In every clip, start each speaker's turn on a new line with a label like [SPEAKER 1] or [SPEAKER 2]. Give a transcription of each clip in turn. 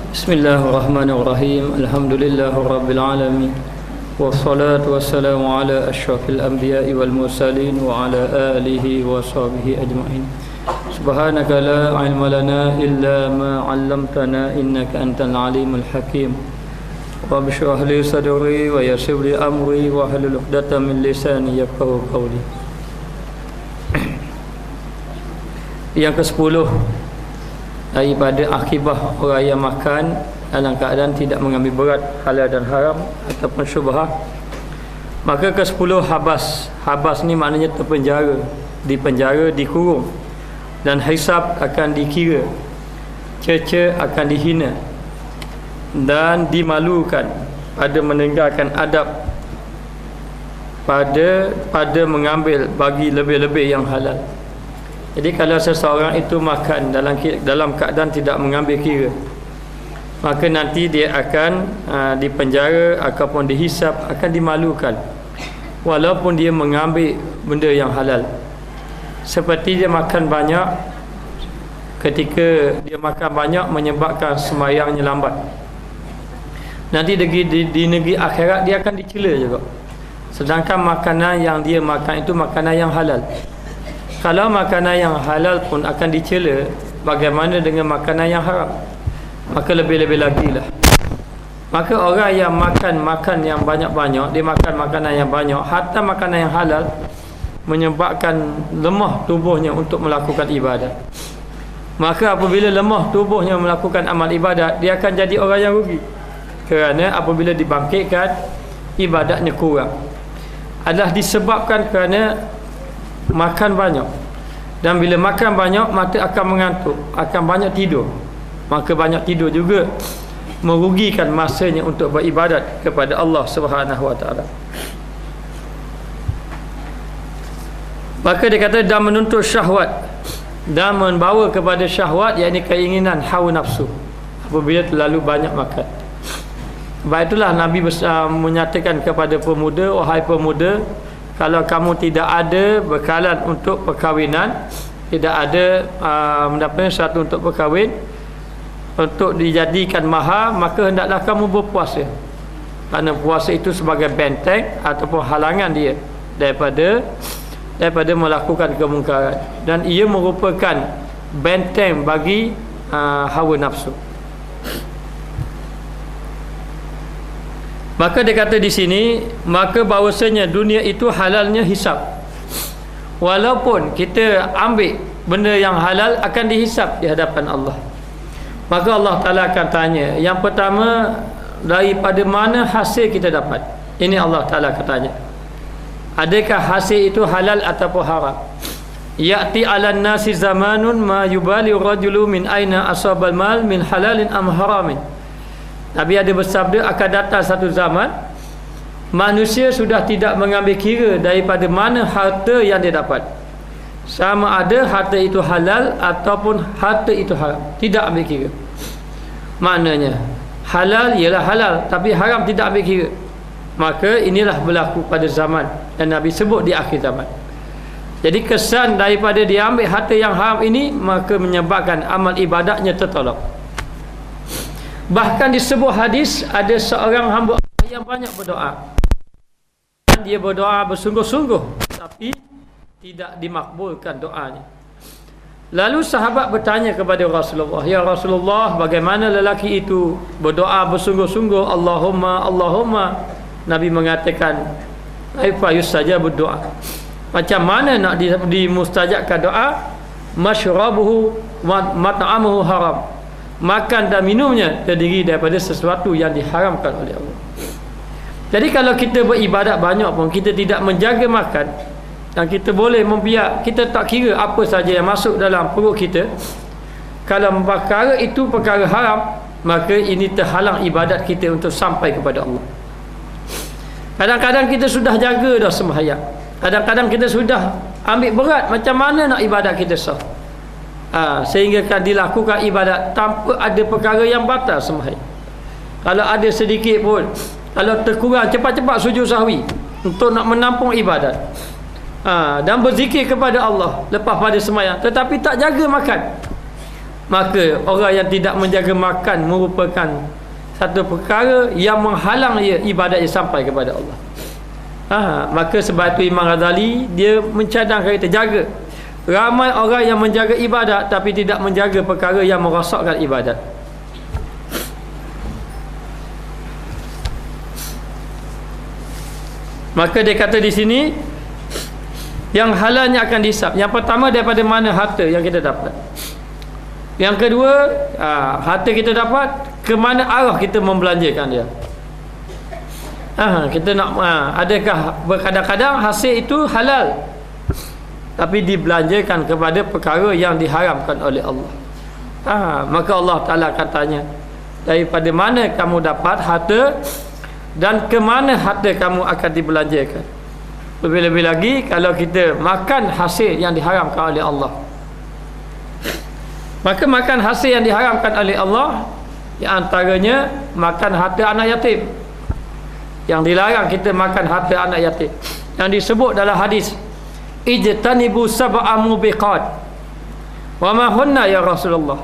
[SPEAKER 1] Bismillahirrahmanirrahim. Alhamdulillahirabbil alamin. Wassalatu wassalamu ala asyrafil anbiya'i wal mursalin wa ala alihi wa sahbihi ajma'in. Subhanaka la ilma lana illa ma 'allamtana innaka antal alimul hakim. Rabbi shrah li sadri wa yassir li amri wa hlul 'uqdatam min lisani yafqahu qawli. Yang ke-10 daripada akibah orang yang makan dalam keadaan tidak mengambil berat halal dan haram ataupun syubhah. Maka ke-10 habas. Habas ni maknanya terpenjara, dipenjara, dikurung, dan hisab akan dikira, cerca akan dihina dan dimalukan pada meninggalkan adab pada mengambil bagi lebih-lebih yang halal. Jadi kalau seseorang itu makan dalam keadaan tidak mengambil kira, maka nanti dia akan dipenjara ataupun dihisap, akan dimalukan walaupun dia mengambil benda yang halal. Seperti dia makan banyak, ketika dia makan banyak menyebabkan sembahyangnya lambat, nanti di negeri akhirat dia akan dicela juga. Sedangkan makanan yang dia makan itu makanan yang halal. Kalau makanan yang halal pun akan dicela, bagaimana dengan makanan yang haram? Maka lebih-lebih lagi lah. Maka orang yang makan yang banyak-banyak, dia makan makanan yang banyak, hatta makanan yang halal, menyebabkan lemah tubuhnya untuk melakukan ibadat. Maka apabila lemah tubuhnya melakukan amal ibadat, dia akan jadi orang yang rugi. Kerana apabila dibangkitkan, ibadatnya kurang. Adalah disebabkan kerana makan banyak. Dan bila makan banyak, mata akan mengantuk, akan banyak tidur. Maka banyak tidur juga merugikan masanya untuk beribadat kepada Allah Subhanahu wa taala. Maka dia kata dan menuntut syahwat dan membawa kepada syahwat, yakni keinginan hawa nafsu apabila terlalu banyak makan. Sebab itulah Nabi menyatakan kepada pemuda, wahai pemuda, kalau kamu tidak ada bekalan untuk perkahwinan, tidak ada mendapatkan satu untuk perkahwin, untuk dijadikan mahar, maka hendaklah kamu berpuasa. Kerana puasa itu sebagai benteng ataupun halangan dia daripada melakukan kemungkaran, dan ia merupakan benteng bagi hawa nafsu. Maka dia kata di sini, maka bahawasanya dunia itu halalnya hisab. Walaupun kita ambil benda yang halal, akan dihisab di hadapan Allah. Maka Allah Ta'ala akan tanya, yang pertama, daripada mana hasil kita dapat? Ini Allah Ta'ala akan tanya. Adakah hasil itu halal ataupun haram? Ya'ti 'alan nasi zamanun ma yubali rajulu min aina asabal mal min halalin am haramin. Nabi ada bersabda, akan datang satu zaman manusia sudah tidak mengambil kira daripada mana harta yang dia dapat, sama ada harta itu halal ataupun harta itu haram. Tidak ambil kira. Maknanya halal ialah halal, tapi haram tidak ambil kira. Maka inilah berlaku pada zaman yang Nabi sebut di akhir zaman. Jadi kesan daripada dia ambil harta yang haram ini, maka menyebabkan amal ibadatnya tertolak. Bahkan di sebuah hadis, ada seorang hamba yang banyak berdoa, dan dia berdoa bersungguh-sungguh, tapi tidak dimakbulkan doanya. Lalu sahabat bertanya kepada Rasulullah, ya Rasulullah, bagaimana lelaki itu berdoa bersungguh-sungguh, Allahumma Allahumma? Nabi mengatakan, kaifa yustajabu berdoa, macam mana nak dimustajabkan doa? Masyrabuhu wa mat'amuhu haram, makan dan minumnya terdiri daripada sesuatu yang diharamkan oleh Allah. Jadi kalau kita beribadat banyak pun, kita tidak menjaga makan, dan kita boleh membiak, kita tak kira apa saja yang masuk dalam perut kita, kalau perkara itu perkara haram, maka ini terhalang ibadat kita untuk sampai kepada Allah. Kadang-kadang kita sudah jaga dah sembahyang, kadang-kadang kita sudah ambil berat, macam mana nak ibadat kita sah? Sehingga kan dilakukan ibadat tanpa ada perkara yang batal sembahyang. Kalau ada sedikit pun, kalau terkurang, cepat-cepat sujud sahwi untuk nak menampung ibadat, dan berzikir kepada Allah lepas pada sembahyang, tetapi tak jaga makan, maka orang yang tidak menjaga makan merupakan satu perkara yang menghalang ia ibadat sampai kepada Allah. Maka sebab itu Imam Ghazali dia mencadangkan kita jaga. Ramai orang yang menjaga ibadat tapi tidak menjaga perkara yang merosakkan ibadat. Maka dia kata di sini yang halalnya akan dihisap. Yang pertama daripada mana harta yang kita dapat. Yang kedua, harta kita dapat ke mana arah kita membelanjakan dia. Kita nak adakah kadang-kadang hasil itu halal tapi dibelanjakan kepada perkara yang diharamkan oleh Allah. Maka Allah Ta'ala akan tanya, daripada mana kamu dapat harta dan ke mana harta kamu akan dibelanjakan. Lebih-lebih lagi kalau kita makan hasil yang diharamkan oleh Allah. Maka makan hasil yang diharamkan oleh Allah, yang antaranya makan harta anak yatim. Yang dilarang kita makan harta anak yatim, yang disebut dalam hadis, ijtanibu sab'a mubiqat wa ma hunna ya Rasulullah.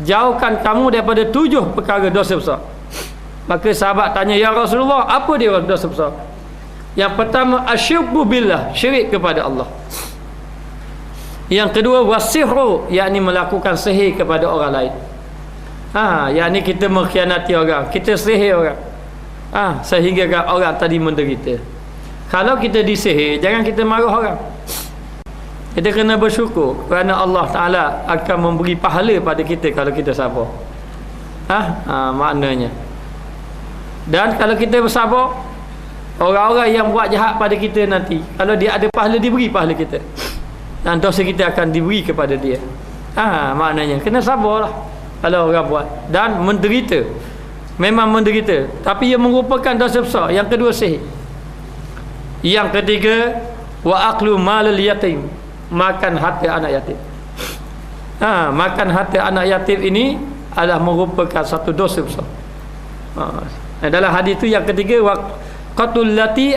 [SPEAKER 1] Jauhkan kamu daripada 7 perkara dosa besar. Maka sahabat tanya, ya Rasulullah, apa dia dosa besar? Yang pertama, asyirku billah, syirik kepada Allah. Yang kedua, wasihru, yakni melakukan sihir kepada orang lain. Yakni kita mengkhianati orang, kita sihir orang, sehingga orang tadi menderita. Kalau kita disihir, jangan kita marah orang. Kita kena bersyukur kerana Allah Ta'ala akan memberi pahala pada kita kalau kita sabar. Maknanya. Dan kalau kita bersabar, orang-orang yang buat jahat pada kita nanti, kalau dia ada pahala, diberi pahala kita, dan dosa kita akan diberi kepada dia. Maknanya kena sabarlah kalau orang buat. Dan menderita, memang menderita, tapi ia merupakan dosa besar. Yang kedua, sihir. Yang ketiga, wa aklu malal yatim, makan harta anak yatim. Makan harta anak yatim ini adalah merupakan satu dosa besar. Dalam hadis itu yang ketiga, wa qatlul lati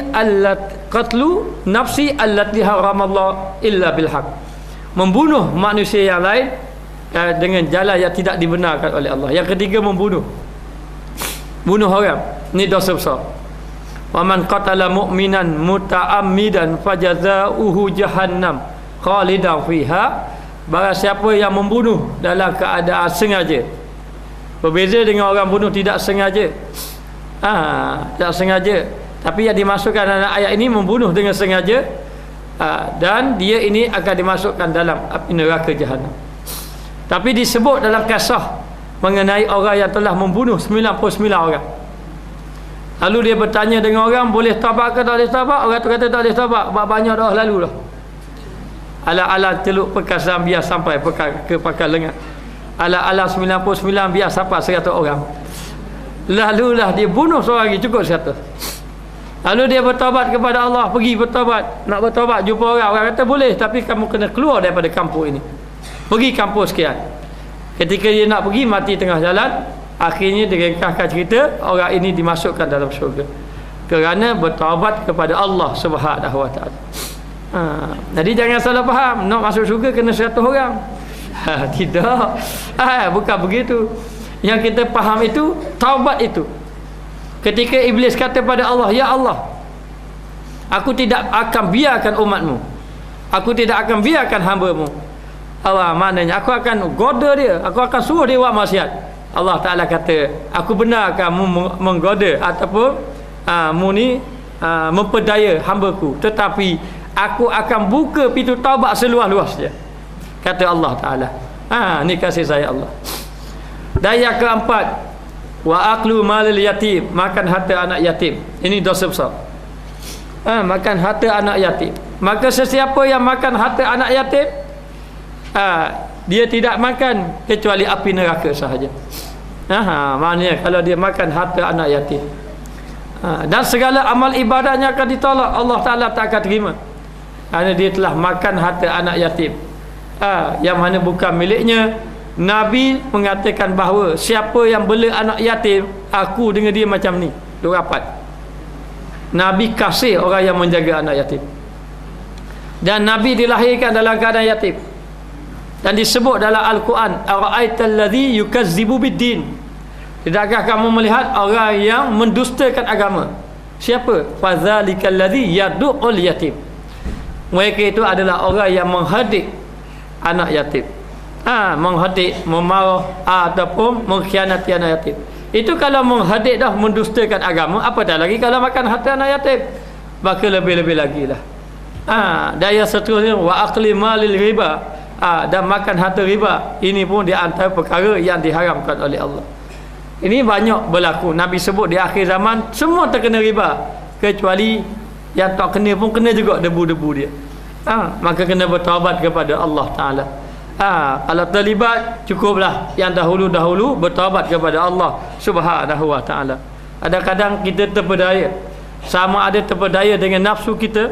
[SPEAKER 1] qatlu nafsi allati haramallah illa bil haq, membunuh manusia yang lain dengan jalan yang tidak dibenarkan oleh Allah. Yang ketiga, membunuh, bunuh orang, ini dosa besar. Wa man qatala mu'minan muta'ammidan fajazaohu jahannam khalidan fiha, barang siapa yang membunuh dalam keadaan sengaja. Berbeza dengan orang bunuh tidak sengaja. Tak sengaja, tapi yang dimasukkan dalam ayat ini membunuh dengan sengaja, dan dia ini akan dimasukkan dalam api neraka Jahannam. Tapi disebut dalam kisah mengenai orang yang telah membunuh 99 orang. Lalu dia bertanya dengan orang, boleh taubat ke tak boleh taubat? Orang tu kata tak boleh taubat, banyak dah lalu dah. Ala-ala teluk perkasan biar sampai ke pakar lengan. Ala-ala 99 biar sampai 100 orang. Lalulah dia bunuh seorang lagi, cukup 100. Lalu dia bertaubat kepada Allah, pergi bertaubat, nak bertaubat, jumpa orang. Orang kata boleh, tapi kamu kena keluar daripada kampung ini, pergi kampung sekian. Ketika dia nak pergi, mati tengah jalan. Akhirnya diringkaskan cerita, orang ini dimasukkan dalam syurga kerana bertaubat kepada Allah Subhanahu Wa Taala. Jadi jangan salah faham, nak masuk syurga kena 100 orang. Tidak, bukan begitu. Yang kita faham itu, taubat itu ketika iblis kata pada Allah, ya Allah, aku tidak akan biarkan umatmu, aku tidak akan biarkan hamba-Mu. Allah, maknanya aku akan goda dia, aku akan suruh dia buat maksiat. Allah Ta'ala kata, aku benar kamu menggoda ataupun memperdaya hamba-Ku, tetapi aku akan buka pintu taubat seluas-luasnya, kata Allah Ta'ala. Ni kasih saya Allah. Dan yang keempat, wa aklu malal yatim, makan harta anak yatim. Ini dosa besar. Makan harta anak yatim. Maka sesiapa yang makan harta anak yatim, dia tidak makan kecuali api neraka sahaja. Maknanya kalau dia makan harta anak yatim, dan segala amal ibadahnya akan ditolak, Allah Ta'ala tak akan terima, kerana dia telah makan harta anak yatim, yang mana bukan miliknya. Nabi mengatakan bahawa siapa yang bela anak yatim, aku dengan dia macam ni, dua rapat. Nabi kasih orang yang menjaga anak yatim, dan Nabi dilahirkan dalam keadaan yatim. dan disebut dalam Al-Quran, ara'aital ladzi yukazzibu biddin. Tidakkah kamu melihat orang yang mendustakan agama? Siapa? Fadzalikal ladzi yad'ul yatim. Mereka itu adalah orang yang menghadik anak yatim. Menghadik, memarah ataupun mengkhianati anak yatim. Itu kalau menghadik dah, mendustakan agama, apa dah lagi kalau makan harta anak yatim, maka lebih-lebih lagi lah. Dan yang seterusnya, wa akli malil riba, dan makan harta riba, ini pun di antara perkara yang diharamkan oleh Allah. Ini banyak berlaku. Nabi sebut di akhir zaman semua terkena riba, kecuali yang tak kena pun kena juga debu-debu dia. Maka kena bertaubat kepada Allah Ta'ala. Kalau terlibat, cukuplah yang dahulu-dahulu bertaubat kepada Allah Subhanahu Wa Ta'ala. Kadang-kadang kita terpedaya, sama ada terpedaya dengan nafsu kita,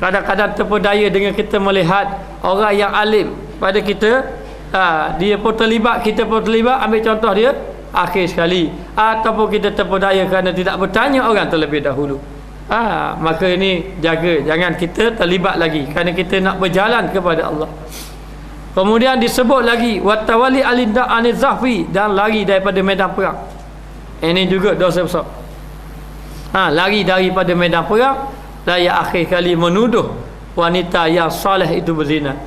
[SPEAKER 1] kadang-kadang terpedaya dengan kita melihat orang yang alim pada kita, dia pun terlibat, kita pun terlibat. Ambil contoh dia akhir sekali, ataupun kita terpedaya kerana tidak bertanya orang terlebih dahulu. Maka ini jaga, jangan kita terlibat lagi, kerana kita nak berjalan kepada Allah. Kemudian disebut lagi watawali alinda anizahfi, dan lari daripada medan perang. Ini juga dosa besar. Lari daripada medan perang. Dan yang akhir kali menuduh wanita yang soleh itu berzina.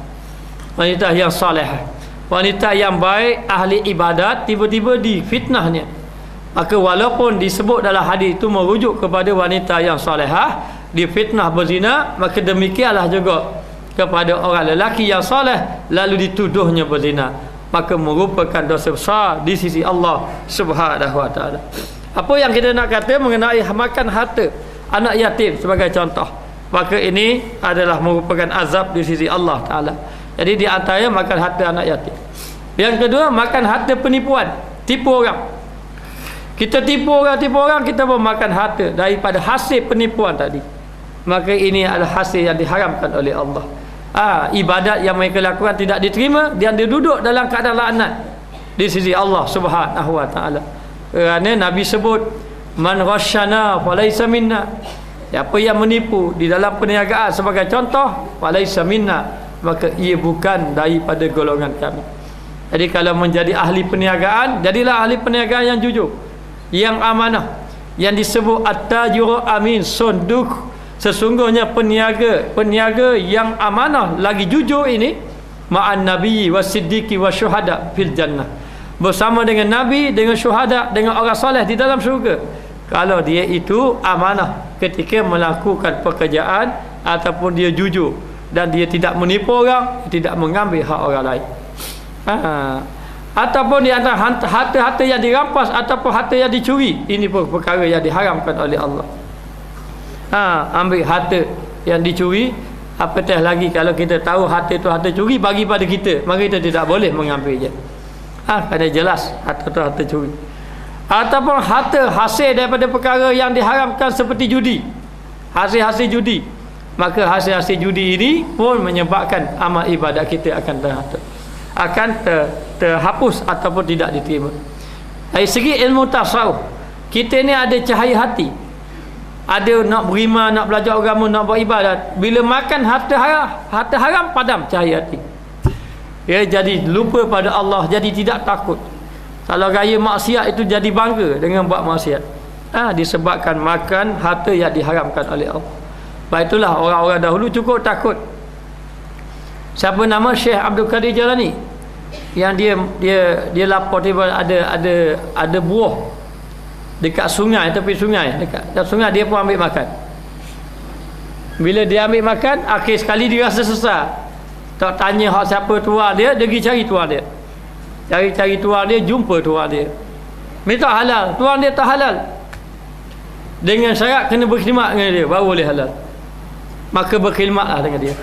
[SPEAKER 1] Wanita yang soleh, wanita yang baik, ahli ibadat, tiba-tiba difitnahnya. Maka walaupun disebut dalam hadis itu merujuk kepada wanita yang solehah, difitnah berzina, maka demikianlah juga kepada orang lelaki yang soleh lalu dituduhnya berzina, maka merupakan dosa besar di sisi Allah Subhanahu Wa Ta'ala. Apa yang kita nak kata mengenai makan harta anak yatim sebagai contoh, maka ini adalah merupakan azab di sisi Allah Ta'ala. Jadi di antaranya makan harta anak yatim. Yang kedua, makan harta penipuan, tipu orang. Kita tipu orang, kita pun makan harta daripada hasil penipuan tadi. Maka ini adalah hasil yang diharamkan oleh Allah. Ibadat yang mereka lakukan tidak diterima, dan dia duduk dalam keadaan laknat di sisi Allah Subhanahu Wa Ta'ala. Kerana Nabi sebut, man ghasyana falaysa minna. Siapa yang menipu di dalam perniagaan sebagai contoh, falaysa minna, maka ia bukan daripada golongan kami. Jadi kalau menjadi ahli perniagaan, jadilah ahli perniagaan yang jujur, yang amanah, yang disebut at-tajiru amin, sunduq. Sesungguhnya peniaga yang amanah lagi jujur ini, ma'an nabiyyi wasiddiqi wasyuhada fil jannah, bersama dengan nabi, dengan syuhada, dengan orang soleh di dalam syurga. Kalau dia itu amanah ketika melakukan pekerjaan, ataupun dia jujur dan dia tidak menipu orang, tidak mengambil hak orang lain. Ataupun di antara harta-harta yang dirampas ataupun harta yang dicuri, ini pun perkara yang diharamkan oleh Allah. Ambil harta yang dicuri, apatah lagi kalau kita tahu harta itu harta curi, bagi pada kita, maka kita tidak boleh mengambilnya. Kerana jelas harta itu harta curi. Ataupun harta hasil daripada perkara yang diharamkan seperti judi, hasil-hasil judi, maka hasil-hasil judi ini pun menyebabkan amal ibadat kita akan terhapus ataupun tidak diterima. Dari segi ilmu tasawuf, kita ni ada cahaya hati, ada nak beriman, nak belajar agama, nak buat ibadat. Bila makan harta haram, padam cahaya hati. Jadi lupa pada Allah, jadi tidak takut. Kalau gaya maksiat itu jadi bangga dengan buat maksiat. Disebabkan makan harta yang diharamkan oleh Allah. Baik, itulah orang-orang dahulu cukup takut. Siapa nama Syekh Abdul Qadir Jalani, yang dia lapor tiba ada buah dekat sungai, tepi sungai, dekat sungai, dia pun ambil makan. Bila dia ambil makan, akhir sekali dia rasa sesat. Tak tanya hak siapa tuan dia, dia pergi cari tuan dia. Cari tuan dia, jumpa tuan dia. Minta halal, tuan dia tak halal. Dengan syarat kena berkhidmat dengan dia baru boleh halal. Maka berkhidmatlah dengan dia.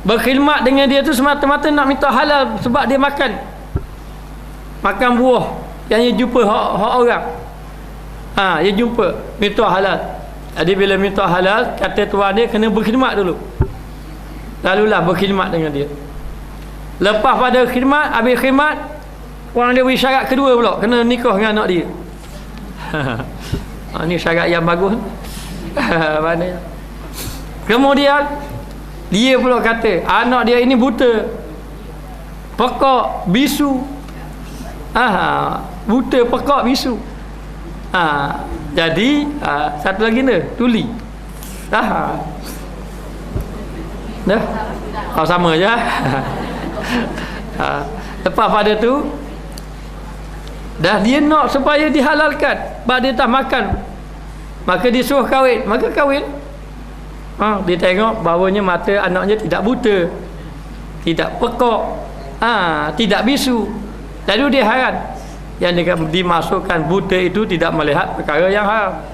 [SPEAKER 1] Berkhidmat dengan dia tu semata-mata nak minta halal, sebab dia makan buah yang dia jumpa hak orang. Dia jumpa minta halal. Jadi bila minta halal, kata tuan dia kena berkhidmat dulu. Lalulah berkhidmat dengan dia. Lepas pada khidmat, habis khidmat, orang dia beri syarat kedua pula, kena nikah dengan anak dia. Ini syarat yang bagus. Kemudian Dia pula kata anak dia ini buta, pekak, bisu. Buta, pekak, bisu. Jadi satu lagi ni tuli. Dah. Sama je. Lepas pada tu dah dia nak supaya dihalalkan, sebab dia tak makan, maka dia suruh kahwin, maka kahwin. Dia tengok bahawanya mata anaknya tidak buta, tidak pekak, tidak bisu. Lalu dia heran, yang dimasukkan buta itu tidak melihat perkara yang haram,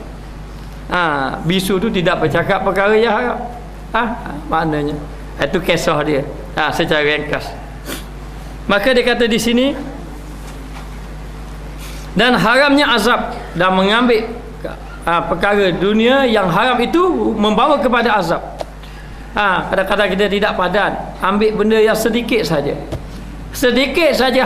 [SPEAKER 1] bisu tu tidak bercakap perkara yang haram. Maknanya itu kisah dia secara ringkas. Maka dia kata di sini, dan haramnya azab, dan mengambil perkara dunia yang haram itu membawa kepada azab. Kadang-kadang kita tidak padan, ambil benda yang sedikit saja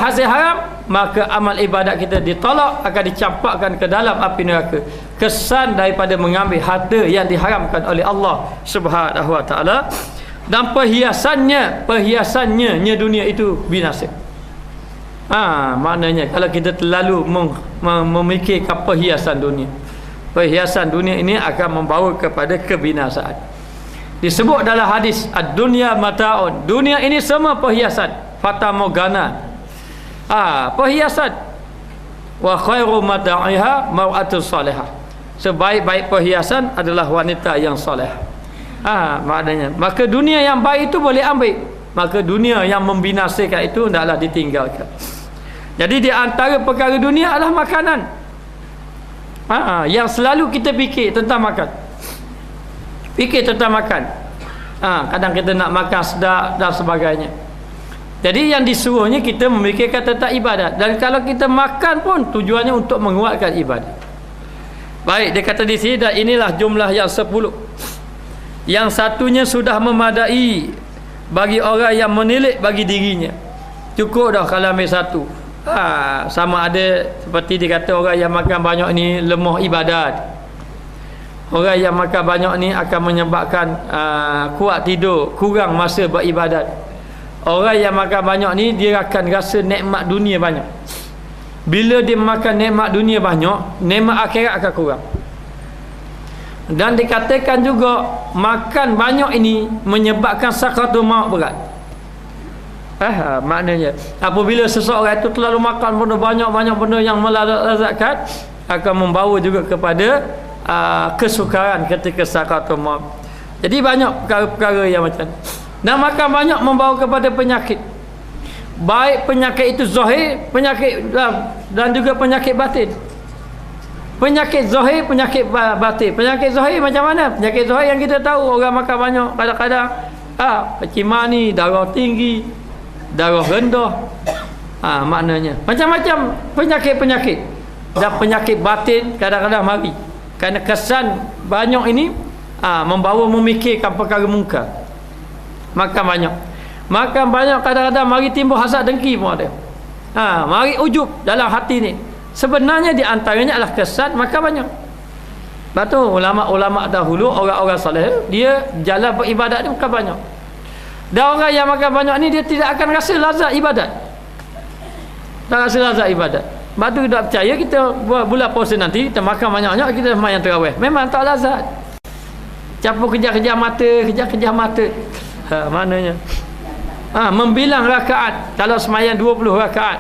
[SPEAKER 1] hasil haram, maka amal ibadat kita ditolak, akan dicampakkan ke dalam api neraka. Kesan daripada mengambil harta yang diharamkan oleh Allah Subhanahu wa taala, dan perhiasannya dunia itu binasa. Maknanya kalau kita terlalu memikirkan perhiasan dunia ini akan membawa kepada kebinasaan. Disebut dalam hadis, ad-dunya mata'un, dunia ini semua perhiasan, fata morgana, perhiasan. Wa khairu mata'iha mar'atus salihah, sebaik-baik perhiasan adalah wanita yang soleh. Maknanya maka dunia yang baik itu boleh ambil, maka dunia yang membinasakan itu hendaklah ditinggalkan. Jadi di antara perkara dunia adalah makanan. Yang selalu kita fikir tentang makan. Kadang kita nak makan sedap dan sebagainya. Jadi yang disuruhnya kita memikirkan tentang ibadat. Dan kalau kita makan pun tujuannya untuk menguatkan ibadat. Baik, dia kata di sini, dan inilah jumlah yang 10. Yang satunya sudah memadai bagi orang yang menilik bagi dirinya. Cukup dah kalau ambil satu. Sama ada seperti dikata orang yang makan banyak ni lemah ibadat. Orang yang makan banyak ni akan menyebabkan kuat tidur, kurang masa beribadat. Orang yang makan banyak ni dia akan rasa nikmat dunia banyak. Bila dia makan nikmat dunia banyak, nikmat akhirat akan kurang. Dan dikatakan juga makan banyak ini menyebabkan sakaratul maut berat. Maknanya apabila seseorang itu terlalu makan benda banyak benda yang melazatkan, akan membawa juga kepada kesukaran ketika sakaratul maut. Jadi banyak perkara-perkara yang macam, dan makan banyak membawa kepada penyakit. Baik penyakit itu zahir, penyakit dan juga penyakit batin. Penyakit zahir, penyakit batin. Penyakit zahir macam mana? Penyakit zahir yang kita tahu, orang makan banyak kadang-kadang pecimani, darah tinggi, darah rendah, maknanya macam-macam penyakit-penyakit. Dan penyakit batin kadang-kadang mari kerana kesan banyak ini membawa memikirkan perkara mungkar. Makan banyak kadang-kadang mari timbul hasad dengki pun ada. Mari ujub dalam hati ni. Sebenarnya di antaranya adalah kesan makan banyak. Betul, ulama-ulama dahulu, orang-orang soleh, dia jalan beribadat ni makan banyak. Dan orang yang makan banyak ni dia tidak akan rasa lazat ibadat. Tak rasa lazat ibadat. Sebab tu kita percaya, kita bulan puasa nanti kita makan banyak-banyak, kita sembahyang tarawih, memang tak lazat. Capur kejar-kejar mata. Maknanya membilang rakaat. Kalau sembahyang 20 rakaat,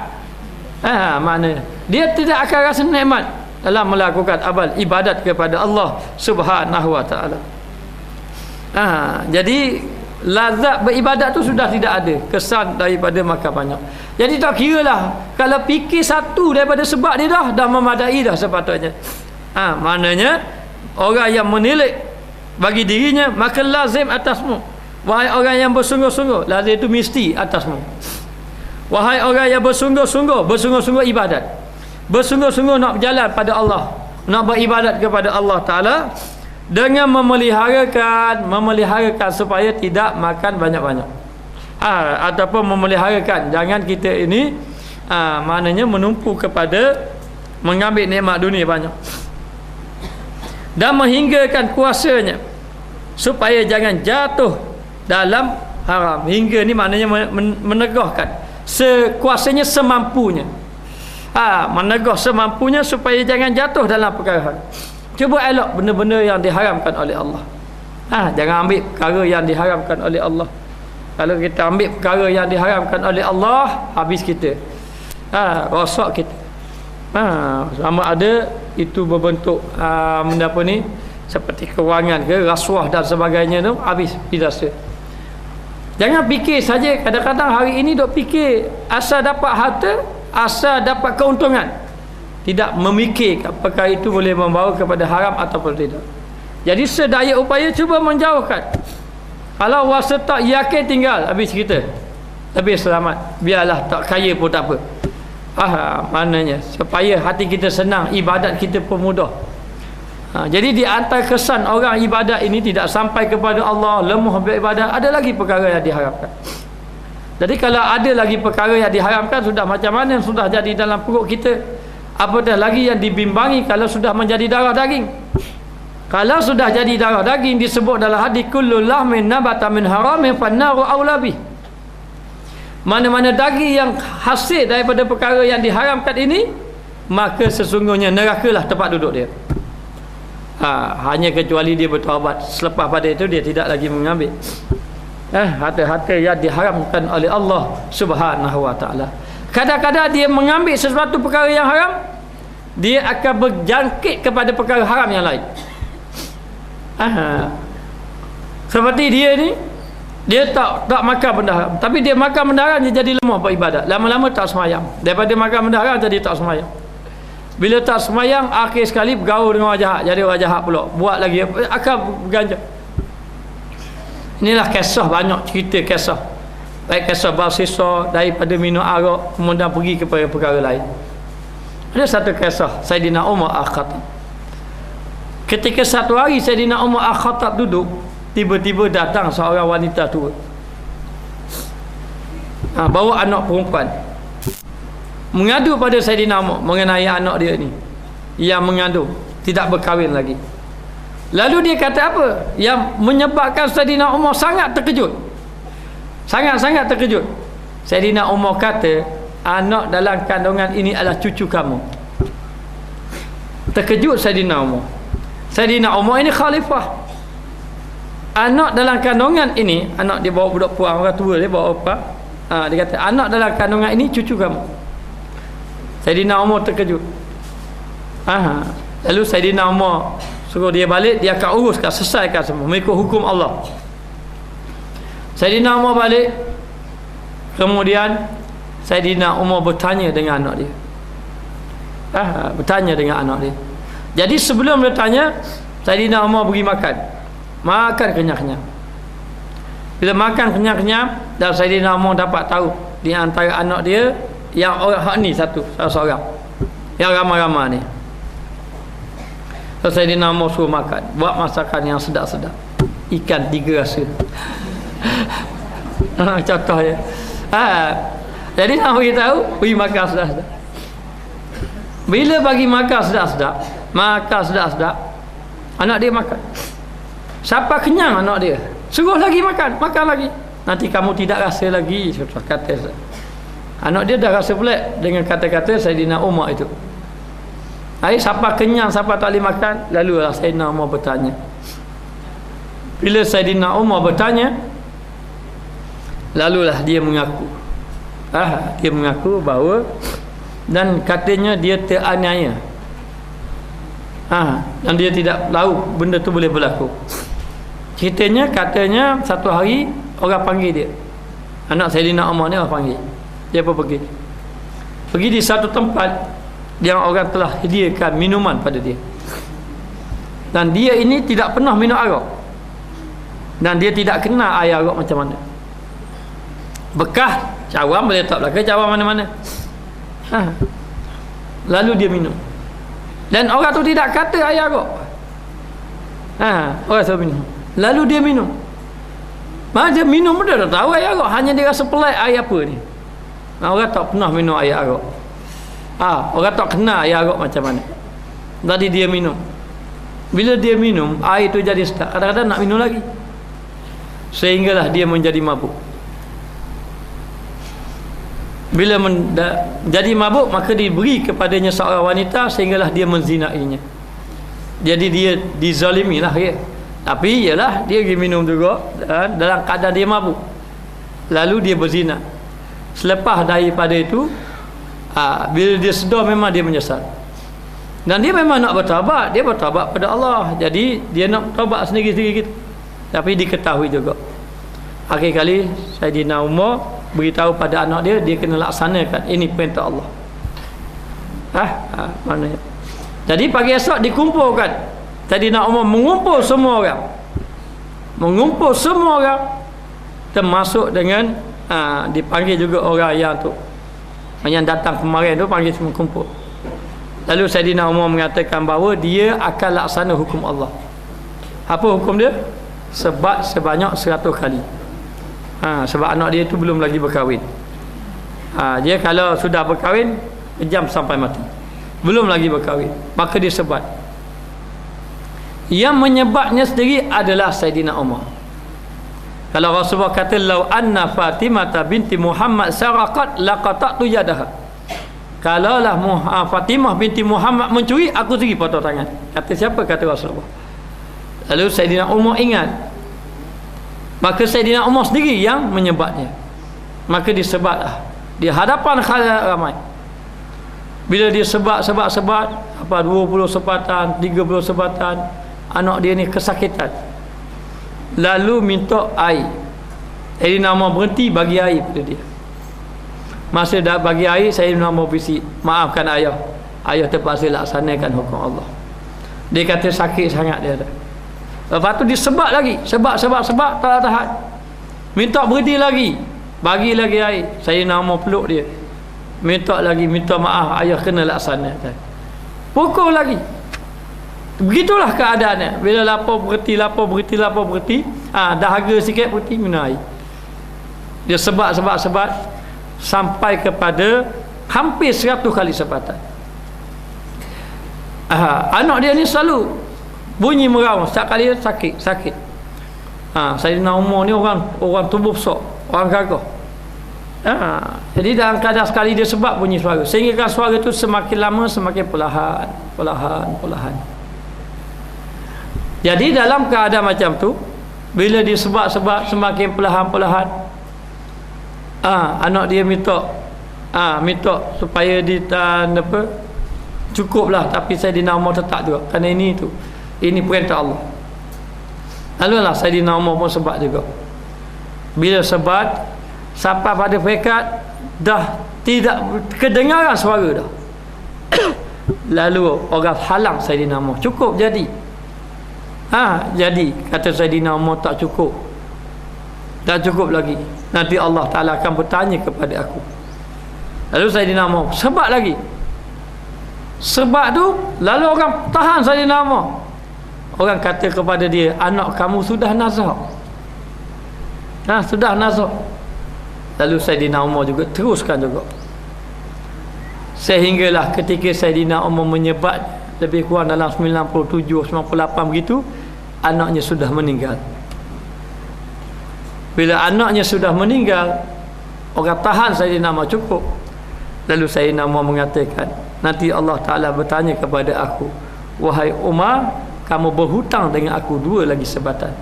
[SPEAKER 1] maknanya dia tidak akan rasa nikmat dalam melakukan amal ibadat kepada Allah Subhanahu wa taala. Jadi lazat beribadat tu sudah tidak ada kesan daripada makan banyak. Jadi tak kira lah, kalau fikir satu daripada sebab dia dah memadai dah sepatutnya. Maknanya orang yang menilik bagi dirinya, maka lazim atasmu. Wahai orang yang bersungguh-sungguh, lazim itu mesti atasmu. Wahai orang yang bersungguh-sungguh ibadat, bersungguh-sungguh nak berjalan pada Allah, nak beribadat kepada Allah Ta'ala, dengan memeliharakan supaya tidak makan banyak-banyak, ataupun memeliharakan jangan kita ini maknanya menumpu kepada mengambil nikmat dunia banyak, dan menghinggakan kuasanya supaya jangan jatuh dalam haram. Hingga ni maknanya menegahkan sekuasanya, semampunya. Menegah semampunya supaya jangan jatuh dalam perkara haram. Cuba elok benda-benda yang diharamkan oleh Allah. Jangan ambil perkara yang diharamkan oleh Allah. Kalau kita ambil perkara yang diharamkan oleh Allah, habis kita. Rosak kita. Sama ada itu berbentuk benda apa ni, seperti kewangan ke, rasuah dan sebagainya tu, habis binasa. Jangan fikir saja. Kadang-kadang hari ini duk fikir asal dapat harta, asal dapat keuntungan, tidak memikirkan perkara itu boleh membawa kepada haram ataupun tidak. Jadi sedaya upaya cuba menjauhkan. Kalau wasa tak yakin, tinggal, habis kita, lebih selamat. Biarlah tak kaya pun tak apa. Maknanya supaya hati kita senang, ibadat kita pun mudah. Jadi di antara kesan orang ibadat ini tidak sampai kepada Allah, lemah beribadat, ada lagi perkara yang diharamkan. Jadi kalau ada lagi perkara yang diharamkan, sudah macam mana yang sudah jadi dalam perut kita, apatah lagi yang dibimbangi kalau sudah menjadi darah daging. Kalau sudah jadi darah daging, disebut dalam hadis, kullu lahmin nabata min haramin fannaru aula bih. Mana-mana daging yang hasil daripada perkara yang diharamkan ini, maka sesungguhnya nerakalah tempat duduk dia. Hanya kecuali dia bertaubat. Selepas pada itu dia tidak lagi mengambil harta-harta yang diharamkan oleh Allah Subhanahu wa taala. Kadang-kadang dia mengambil sesuatu perkara yang haram, dia akan berjangkit kepada perkara haram yang lain. Seperti dia ni, dia tak makan benda haram, tapi dia makan benda haram, dia jadi lemah beribadat. Lama-lama tak semayang. Daripada makan benda haram jadi tak semayang. Bila tak semayang, akhir sekali bergaul dengan orang jahat, jadi orang jahat pula, buat lagi, akan berganjak. Inilah kisah, banyak cerita kisah, baik kisah bersisa daripada minum arak kemudian pergi kepada perkara lain. Ada satu kisah Saidina Umar Al-Khattab. Ketika satu hari Saidina Umar Al-Khattab duduk, tiba-tiba datang seorang wanita tua, bawa anak perempuan, mengadu pada Saidina Umar mengenai anak dia ni yang mengandung, tidak berkahwin lagi. Lalu dia kata apa yang menyebabkan Saidina Umar sangat terkejut, sangat-sangat terkejut. Saidina Umar kata, anak dalam kandungan ini adalah cucu kamu. Terkejut Saidina Umar. Saidina Umar ini khalifah. Anak dalam kandungan ini, anak dia bawa budak puan, orang tua dia bawa apa? Dia kata, anak dalam kandungan ini cucu kamu. Saidina Umar terkejut. Lalu Saidina Umar suruh dia balik, dia akan uruskan, selesaikan semua mengikut hukum Allah. Saidina Umar balik. Kemudian Saidina Umar bertanya dengan anak dia. Bertanya dengan anak dia. Jadi sebelum dia tanya, Saidina Umar beri makan. Makan kenyang-kenyang. Bila makan kenyang-kenyang, dan Saidina Umar dapat tahu di antara anak dia yang orang hak ni seorang yang ramai-ramai ni. So, Saidina Umar suruh makan, buat masakan yang sedap-sedap, ikan 3 rasa. Contohnya. Jadi nak beritahu, beri makan sedap-sedap. Bila bagi makan sedap-sedap, anak dia makan. Siapa kenyang anak dia, suruh lagi makan lagi. Nanti kamu tidak rasa lagi, kata anak dia dah rasa pelik dengan kata-kata Saidina Umar itu. Siapa kenyang, siapa tak boleh makan. Lalu Saidina Umar bertanya. Bila Saidina Umar bertanya, lalulah dia mengaku. Dia mengaku bahawa, dan katanya dia teraniaya. Dan dia tidak tahu benda tu boleh berlaku. Ceritanya, katanya satu hari orang panggil dia. Anak Saidina Umar ni orang panggil. Dia pun pergi di satu tempat yang orang telah hadiahkan minuman pada dia, dan dia ini tidak pernah minum arak, dan dia tidak kenal air arak macam mana. Bekah cawan boleh tak belaka, cawan mana-mana. Lalu dia minum, dan orang tu tidak kata air arak. Orang tu minum, lalu dia minum. Dia minum dia dah tahu air arak, hanya dia rasa pelik air apa ni. Orang tak pernah minum air arak. Orang tak kenal air arak macam mana. Tadi dia minum. Bila dia minum, air tu jadi sedap. Kadang-kadang nak minum lagi. sehinggalah dia menjadi mabuk. Bila jadi mabuk, maka diberi kepadanya seorang wanita sehinggalah dia menzinainya. Jadi dia dizalimi lah ya. Tapi ialah dia pergi minum juga dalam keadaan dia mabuk, lalu dia berzina. Selepas daripada itu, bila dia sedar, memang dia menyesal, dan dia memang nak bertaubat. Dia bertaubat pada Allah. Jadi dia nak taubat sendiri-sendiri gitu. Tapi diketahui juga. Akhir kali Saidina Umar beritahu pada anak dia, dia kena laksanakan, ini perintah Allah. Maknanya. Jadi pagi esok dikumpulkan. Saidina Umar mengumpul semua orang. Mengumpul semua orang, termasuk dengan dipanggil juga orang yang datang kemarin tu, panggil semua kumpul. Lalu Saidina Umar mengatakan bahawa dia akan laksana hukum Allah. Apa hukum dia? Sebat sebanyak 100 kali. Sebab anak dia tu belum lagi berkahwin. Dia kalau sudah berkahwin, kejam sampai mati. Belum lagi berkahwin, maka dia sebat. Yang menyebatnya sendiri adalah Saidina Umar. Kalau Rasulullah kata, "Lau anna Fatimah binti Muhammad saraqat laqata'tu yadaha." Kalaulah Fatimah binti Muhammad mencuri, aku sendiri potong tangan. Kata siapa? Kata Rasulullah. Lalu Saidina Umar ingat, maka Saidina Umar sendiri yang menyebatnya. Maka disebatlah di hadapan khalayak ramai. Bila dia sebat 20 sebatan, 30 sebatan, anak dia ni kesakitan, lalu minta air. Saidina Umar berhenti bagi air pada dia. Masa dah bagi air, Saidina Umar bisik, "Maafkan ayah, ayah terpaksa laksanakan hukum Allah." Dia kata sakit sangat dia ada. Lepas tu disebat lagi, sebat tak tahan, minta berhenti lagi, bagi lagi air. Saidina Umar peluk dia, minta lagi, minta maaf, ayah kena laksanakan. Pukul lagi. Begitulah keadaannya. Bila lapar berhenti, dahaga sikit berhenti, minum air. Dia sebat sampai kepada hampir 100 kali sebatan. Anak dia ni selalu bunyi meraung, setiap kali sakit. Saidina Umar ni orang tubuh besar, orang gagah. Jadi dalam keadaan sekali dia sebab bunyi suara, sehingga suara itu semakin lama semakin perlahan. Jadi dalam keadaan macam tu, bila dia sebab semakin perlahan, anak dia minta supaya cukuplah. Tapi Saidina Umar tetap juga, kerana ini perintah Allah. Lalu lah Saidina Umar pun sebat juga. Bila sebat sampai pada peringkat dah tidak kedengaran suara dah, lalu orang halang Saidina Umar, cukup jadi. Jadi kata Saidina Umar, tak cukup lagi, nanti Allah Ta'ala akan bertanya kepada aku. Lalu Saidina Umar sebat lagi. Sebat tu, lalu orang tahan Saidina Umar. Orang kata kepada dia, "Anak kamu sudah nazak." Sudah nazak. Lalu Saidina Umar juga teruskan juga, sehinggalah ketika Saidina Umar menyebat lebih kurang dalam 97-98 begitu, anaknya sudah meninggal. Bila anaknya sudah meninggal, orang tahan Saidina Umar, cukup. Lalu Saidina Umar mengatakan, nanti Allah Ta'ala bertanya kepada aku, "Wahai Umar, kamu berhutang dengan aku 2 lagi sebatan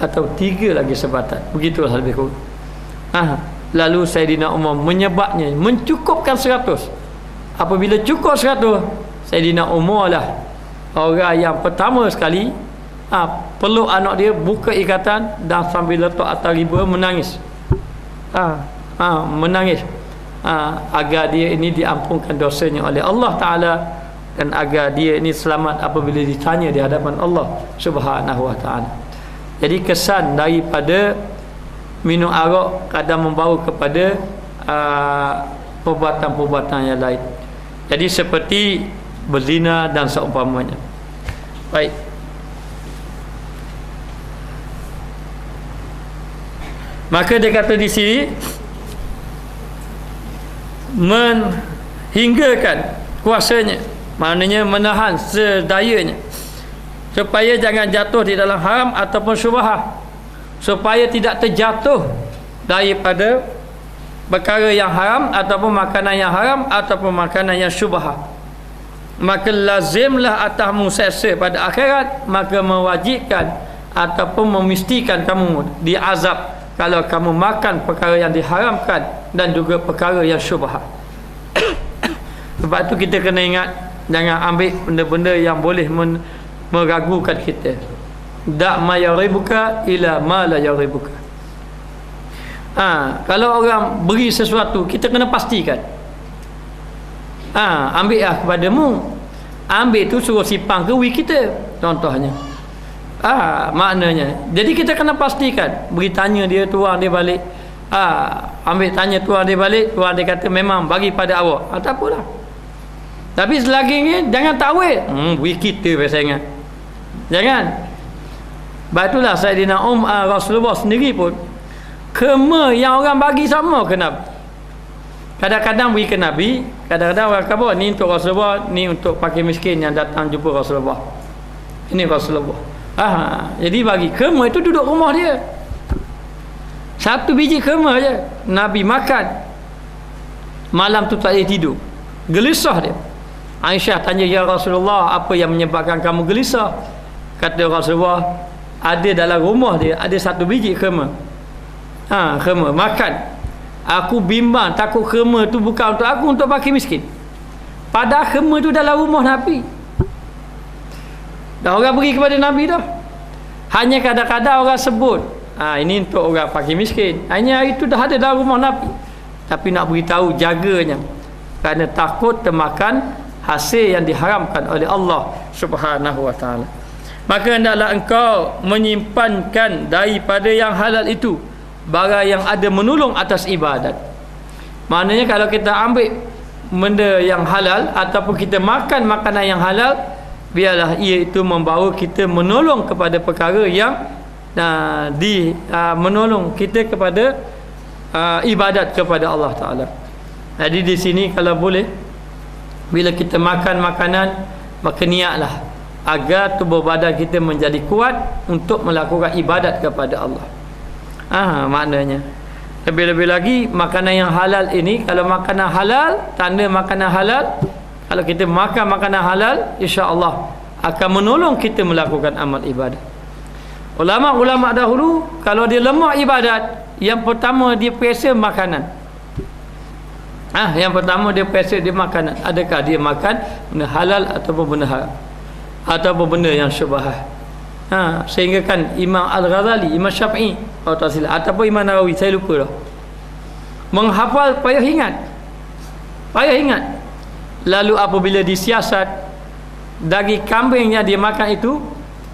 [SPEAKER 1] atau 3 lagi sebatan." Begitulah lebih kurang. Lalu Saidina Umar menyebatnya, mencukupkan 100. Apabila cukup 100, Saidina Umar lah orang yang pertama sekali peluk anak dia, buka ikatan, dan sambil letak atas riba menangis. Menangis agar dia ini diampunkan dosanya oleh Allah Ta'ala, dan agar dia ini selamat apabila ditanya di hadapan Allah Subhanahu Wa Ta'ala. Jadi kesan daripada minum arak kadang membawa kepada perbuatan-perbuatan yang lain. Jadi seperti berzina dan seumpamanya. Baik. Maka dia kata di sini, menghinggakan kuasanya, maknanya menahan sedayanya supaya jangan jatuh di dalam haram ataupun syubhah. supaya tidak terjatuh daripada perkara yang haram ataupun makanan yang haram ataupun makanan yang syubhat. Maka lazimlah atasmu seksa pada akhirat, maka mewajibkan ataupun memistikan kamu diazab kalau kamu makan perkara yang diharamkan dan juga perkara yang syubhat. Sebab tu kita kena ingat, jangan ambil benda-benda yang boleh meragukan kita. Da' ma yaribuka ila ma la yaribuka. Kalau orang beri sesuatu, kita kena pastikan. Ambil lah kepadamu. Ambil tu suruh simpang ke wik kita, contohnya. Maknanya. Jadi kita kena pastikan. Beri tanya dia, tuan dia balik. Ambil tanya tuan dia balik, tuan dia kata memang bagi pada awak. Tak apalah. Tapi selagi ni jangan takwil. Wik kita biasanya. Jangan. Batulah Sayyidina Rasulullah sendiri pun kema yang orang bagi sama ke Nabi. Kadang-kadang beri ke Nabi, kadang-kadang orang kata ni untuk Rasulullah, ni untuk fakir miskin yang datang jumpa Rasulullah. Ini Rasulullah. Jadi bagi kema itu duduk rumah dia. Satu biji kema je. Nabi makan. Malam tu tak boleh tidur. Gelisah dia. Aisyah tanya, ya Rasulullah, apa yang menyebabkan kamu gelisah? Kata Rasulullah, ada dalam rumah dia ada satu biji kema. Kema makan. Aku bimbang takut kema tu bukan untuk aku, untuk fakir miskin. Padahal kema tu dalam rumah Nabi. Dah orang beri kepada Nabi dah. Hanya kadang-kadang orang sebut, ini untuk orang fakir miskin. Hanya itu dah ada dalam rumah Nabi. Tapi nak beritahu, jaganya. Kerana takut termakan hasil yang diharamkan oleh Allah Subhanahu wa taala. Maka hendaklah engkau menyimpankan daripada yang halal itu barang yang ada menolong atas ibadat. Maknanya kalau kita ambil benda yang halal ataupun kita makan makanan yang halal, biarlah ia itu membawa kita menolong kepada perkara yang menolong kita kepada ibadat kepada Allah Ta'ala. Jadi di sini kalau boleh, bila kita makan makanan, maka niatlah agar tubuh badan kita menjadi kuat untuk melakukan ibadat kepada Allah. Maknanya lebih-lebih lagi makanan yang halal ini, kalau makanan halal, tanda makanan halal, kalau kita makan makanan halal, insya-Allah akan menolong kita melakukan amal ibadat. Ulama-ulama dahulu kalau dia lemah ibadat, yang pertama dia periksa makanan. Yang pertama dia periksa dia makanan, adakah dia makan benda halal ataupun benda haram, ataupun benda yang syubhat. Sehingga kan Imam Al-Ghazali, Imam Syafi'i ataupun Imam Nawawi, saya lupa dah, menghafal payah ingat. Lalu apabila disiasat, daging kambing yang dia makan itu,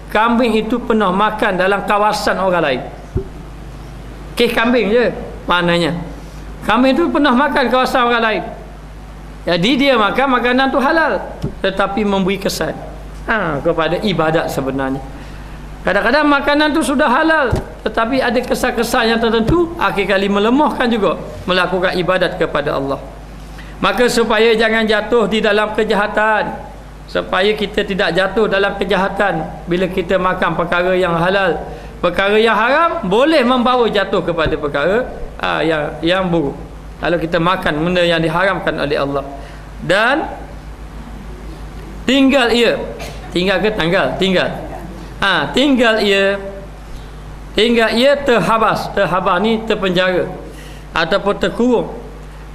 [SPEAKER 1] kambing itu pernah makan dalam kawasan orang lain. Kes kambing je maknanya. Kambing itu pernah makan kawasan orang lain. Jadi dia makan makanan tu halal, tetapi memberi kesan kepada ibadat sebenarnya. Kadang-kadang makanan tu sudah halal, tetapi ada kesan-kesan yang tertentu, akhir kali melemahkan juga melakukan ibadat kepada Allah. Maka supaya jangan jatuh di dalam kejahatan, supaya kita tidak jatuh dalam kejahatan bila kita makan perkara yang halal, perkara yang haram boleh membawa jatuh kepada perkara yang buruk kalau kita makan benda yang diharamkan oleh Allah. Dan tinggal ia terhabas ni terpenjara ataupun terkurung,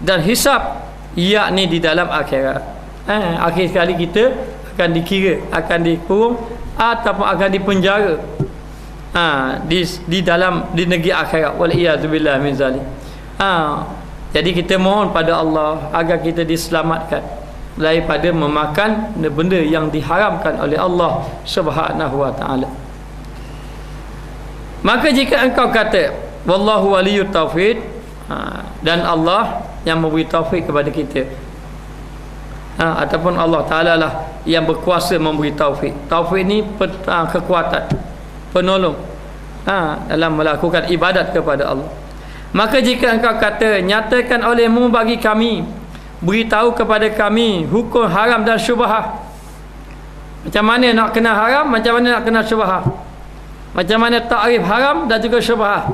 [SPEAKER 1] dan hisab yakni di dalam akhirat. Akhir sekali kita akan dikira, akan dikurung ataupun akan dipenjara di dalam di negeri akhirat. Wal-iyazubillah min zalik. Jadi kita mohon pada Allah agar kita diselamatkan daripada memakan benda yang diharamkan oleh Allah Subhanahu wa taala. Maka jika engkau kata wallahu waliyut taufiq, dan Allah yang memberi taufik kepada kita, ataupun Allah Ta'ala lah yang berkuasa memberi taufik. Taufik ni kekuatan, penolong dalam melakukan ibadat kepada Allah. Maka jika engkau kata nyatakan olehmu bagi kami, beritahu kepada kami hukum haram dan syubhat. Macam mana nak kena haram, macam mana nak kena syubhat. Macam mana takrif haram dan juga syubhah.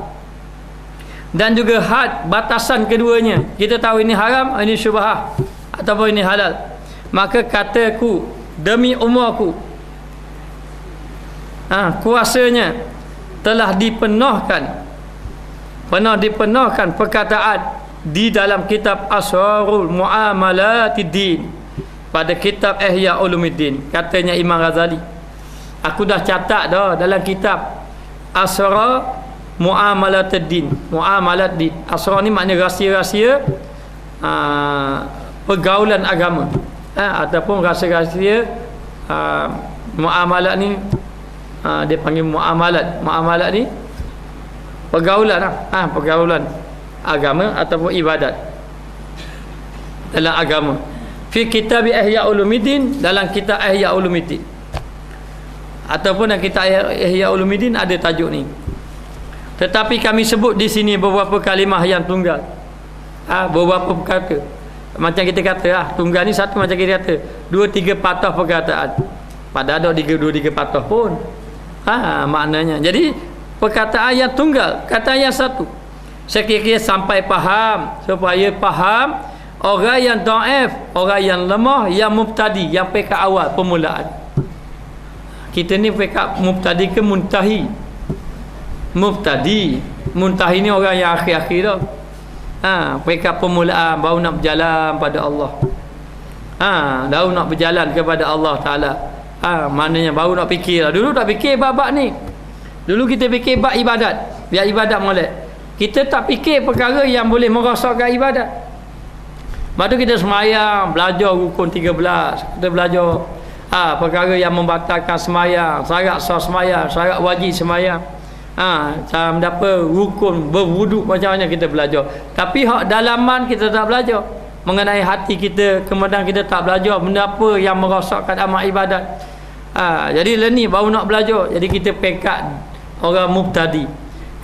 [SPEAKER 1] Dan juga had, batasan keduanya. Kita tahu ini haram, ini syubhah, ataupun ini halal. Maka kataku demi umurku, kuasanya telah dipenuhkan, pernah dipenuhkan perkataan di dalam kitab Asrarul Muamalatid-Din, pada kitab Ihya Ulumuddin. Katanya Imam Ghazali, aku dah catat dah dalam kitab Asrar Muamalatid-Din. Muamalat din, asrar ni maknanya rahsia-rahsia pergaulan agama, ataupun rahsia-rahsia muamalat ni, dia panggil muamalat. Muamalat ni pergaulan pergaulan agama ataupun ibadat dalam agama. Fi kitab Ihya Ulumuddin, dalam kitab Ihya Ulumuddin, ataupun dalam kitab Ihya Ulumuddin ada tajuk ni. Tetapi kami sebut di sini beberapa kalimah yang tunggal, beberapa perkata. Macam kita kata tunggal ni satu, macam kita kata 2-3 patah perkataan, padahal ada 2-3 patah pun maknanya. Jadi perkataan yang tunggal, kata yang satu, sekiranya sampai faham, supaya faham orang yang dhaif, orang yang lemah, yang mubtadi, yang pekat awal permulaan. Kita ni pekat mubtadi ke muntahi? Mubtadi, muntahi ni orang yang akhir-akhir dah. Pekat permulaan, baru nak berjalan pada Allah. Baru nak berjalan kepada Allah Ta'ala. Maknanya baru nak fikir lah. Dulu tak fikir bab-bab ni. Dulu kita fikir bab ibadat, biar ibadat molek. Kita tak fikir perkara yang boleh merosakkan ibadat. Lepas tu kita semayang, belajar rukun 13. Kita belajar perkara yang membatalkan semayang, syarat sah semayang, syarat wajib semayang. Macam apa rukun berwuduk, macam mana kita belajar. Tapi hak dalaman kita tak belajar. Mengenai hati kita, kemudian kita tak belajar benda apa yang merosakkan amal ibadat. Jadi ni baru nak belajar. Jadi kita pekat orang mubtadi.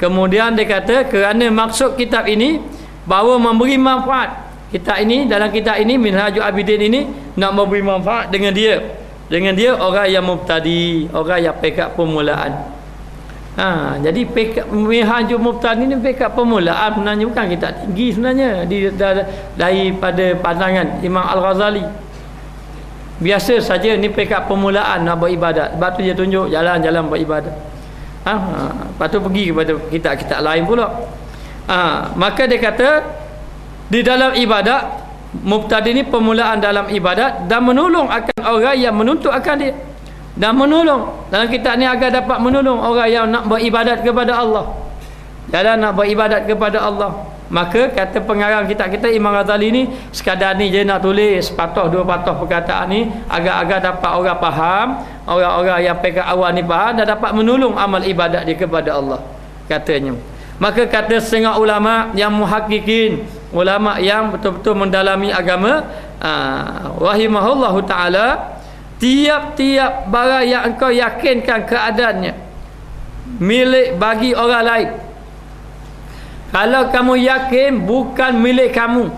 [SPEAKER 1] Kemudian dia kata kerana maksud kitab ini bahawa memberi manfaat. Kitab ini, dalam kitab ini Minhajul Abidin ini nak memberi manfaat dengan dia. Dengan dia orang yang mubtadi, orang yang pekat permulaan. Jadi pekat Minhajul Mubtadi ni pekat permulaan sebenarnya, bukan kitab tinggi sebenarnya daripada pandangan Imam Al-Ghazali. Biasa saja ni pekat permulaan nak beribadat. Sebab tu dia tunjuk jalan-jalan beribadat. Lepas tu pergi kepada kitab-kitab lain pula. Maka dia kata di dalam ibadat, mubtadi ni permulaan dalam ibadat, dan menolong akan orang yang menuntut akan dia. Dan menolong dalam kitab ni agar dapat menolong orang yang nak beribadat kepada Allah, jalan nak beribadat kepada Allah. Maka kata pengarang kitab kita Imam Ghazali ni, sekadar ni je nak tulis sepatah 2 patah perkataan ni agar-agar dapat orang faham, orang-orang yang pekat awal ni faham dan dapat menolong amal ibadat dia kepada Allah, katanya. Maka kata setengah ulama yang muhakkikin, ulama yang betul-betul mendalami agama, rahimahullahu ta'ala, tiap-tiap barang yang engkau yakinkan keadaannya milik bagi orang lain, kalau kamu yakin bukan milik kamu,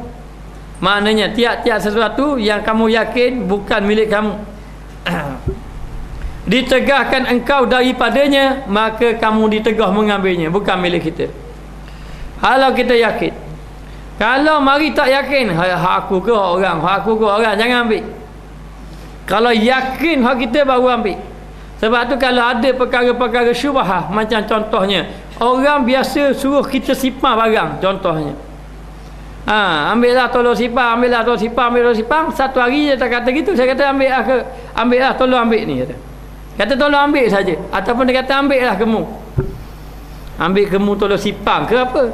[SPEAKER 1] maknanya tiap-tiap sesuatu yang kamu yakin bukan milik kamu, ditegahkan engkau daripadanya, maka kamu ditegah mengambilnya, bukan milik kita. Kalau kita yakin. Kalau mari tak yakin, hak aku ke orang, hak aku ke orang, jangan ambil. Kalau yakin hak kita baru ambil. Sebab tu kalau ada perkara-perkara syubhah, macam contohnya orang biasa suruh kita simpan barang, contohnya ambillah tolong simpan, ambillah tolong simpan, ambillah simpan. Satu hari dia tak kata gitu, saya kata ambillah tolong ambil ni, kata tolong ambil saja, ataupun dia kata ambillah kamu, ambil kamu tolong simpan ke apa.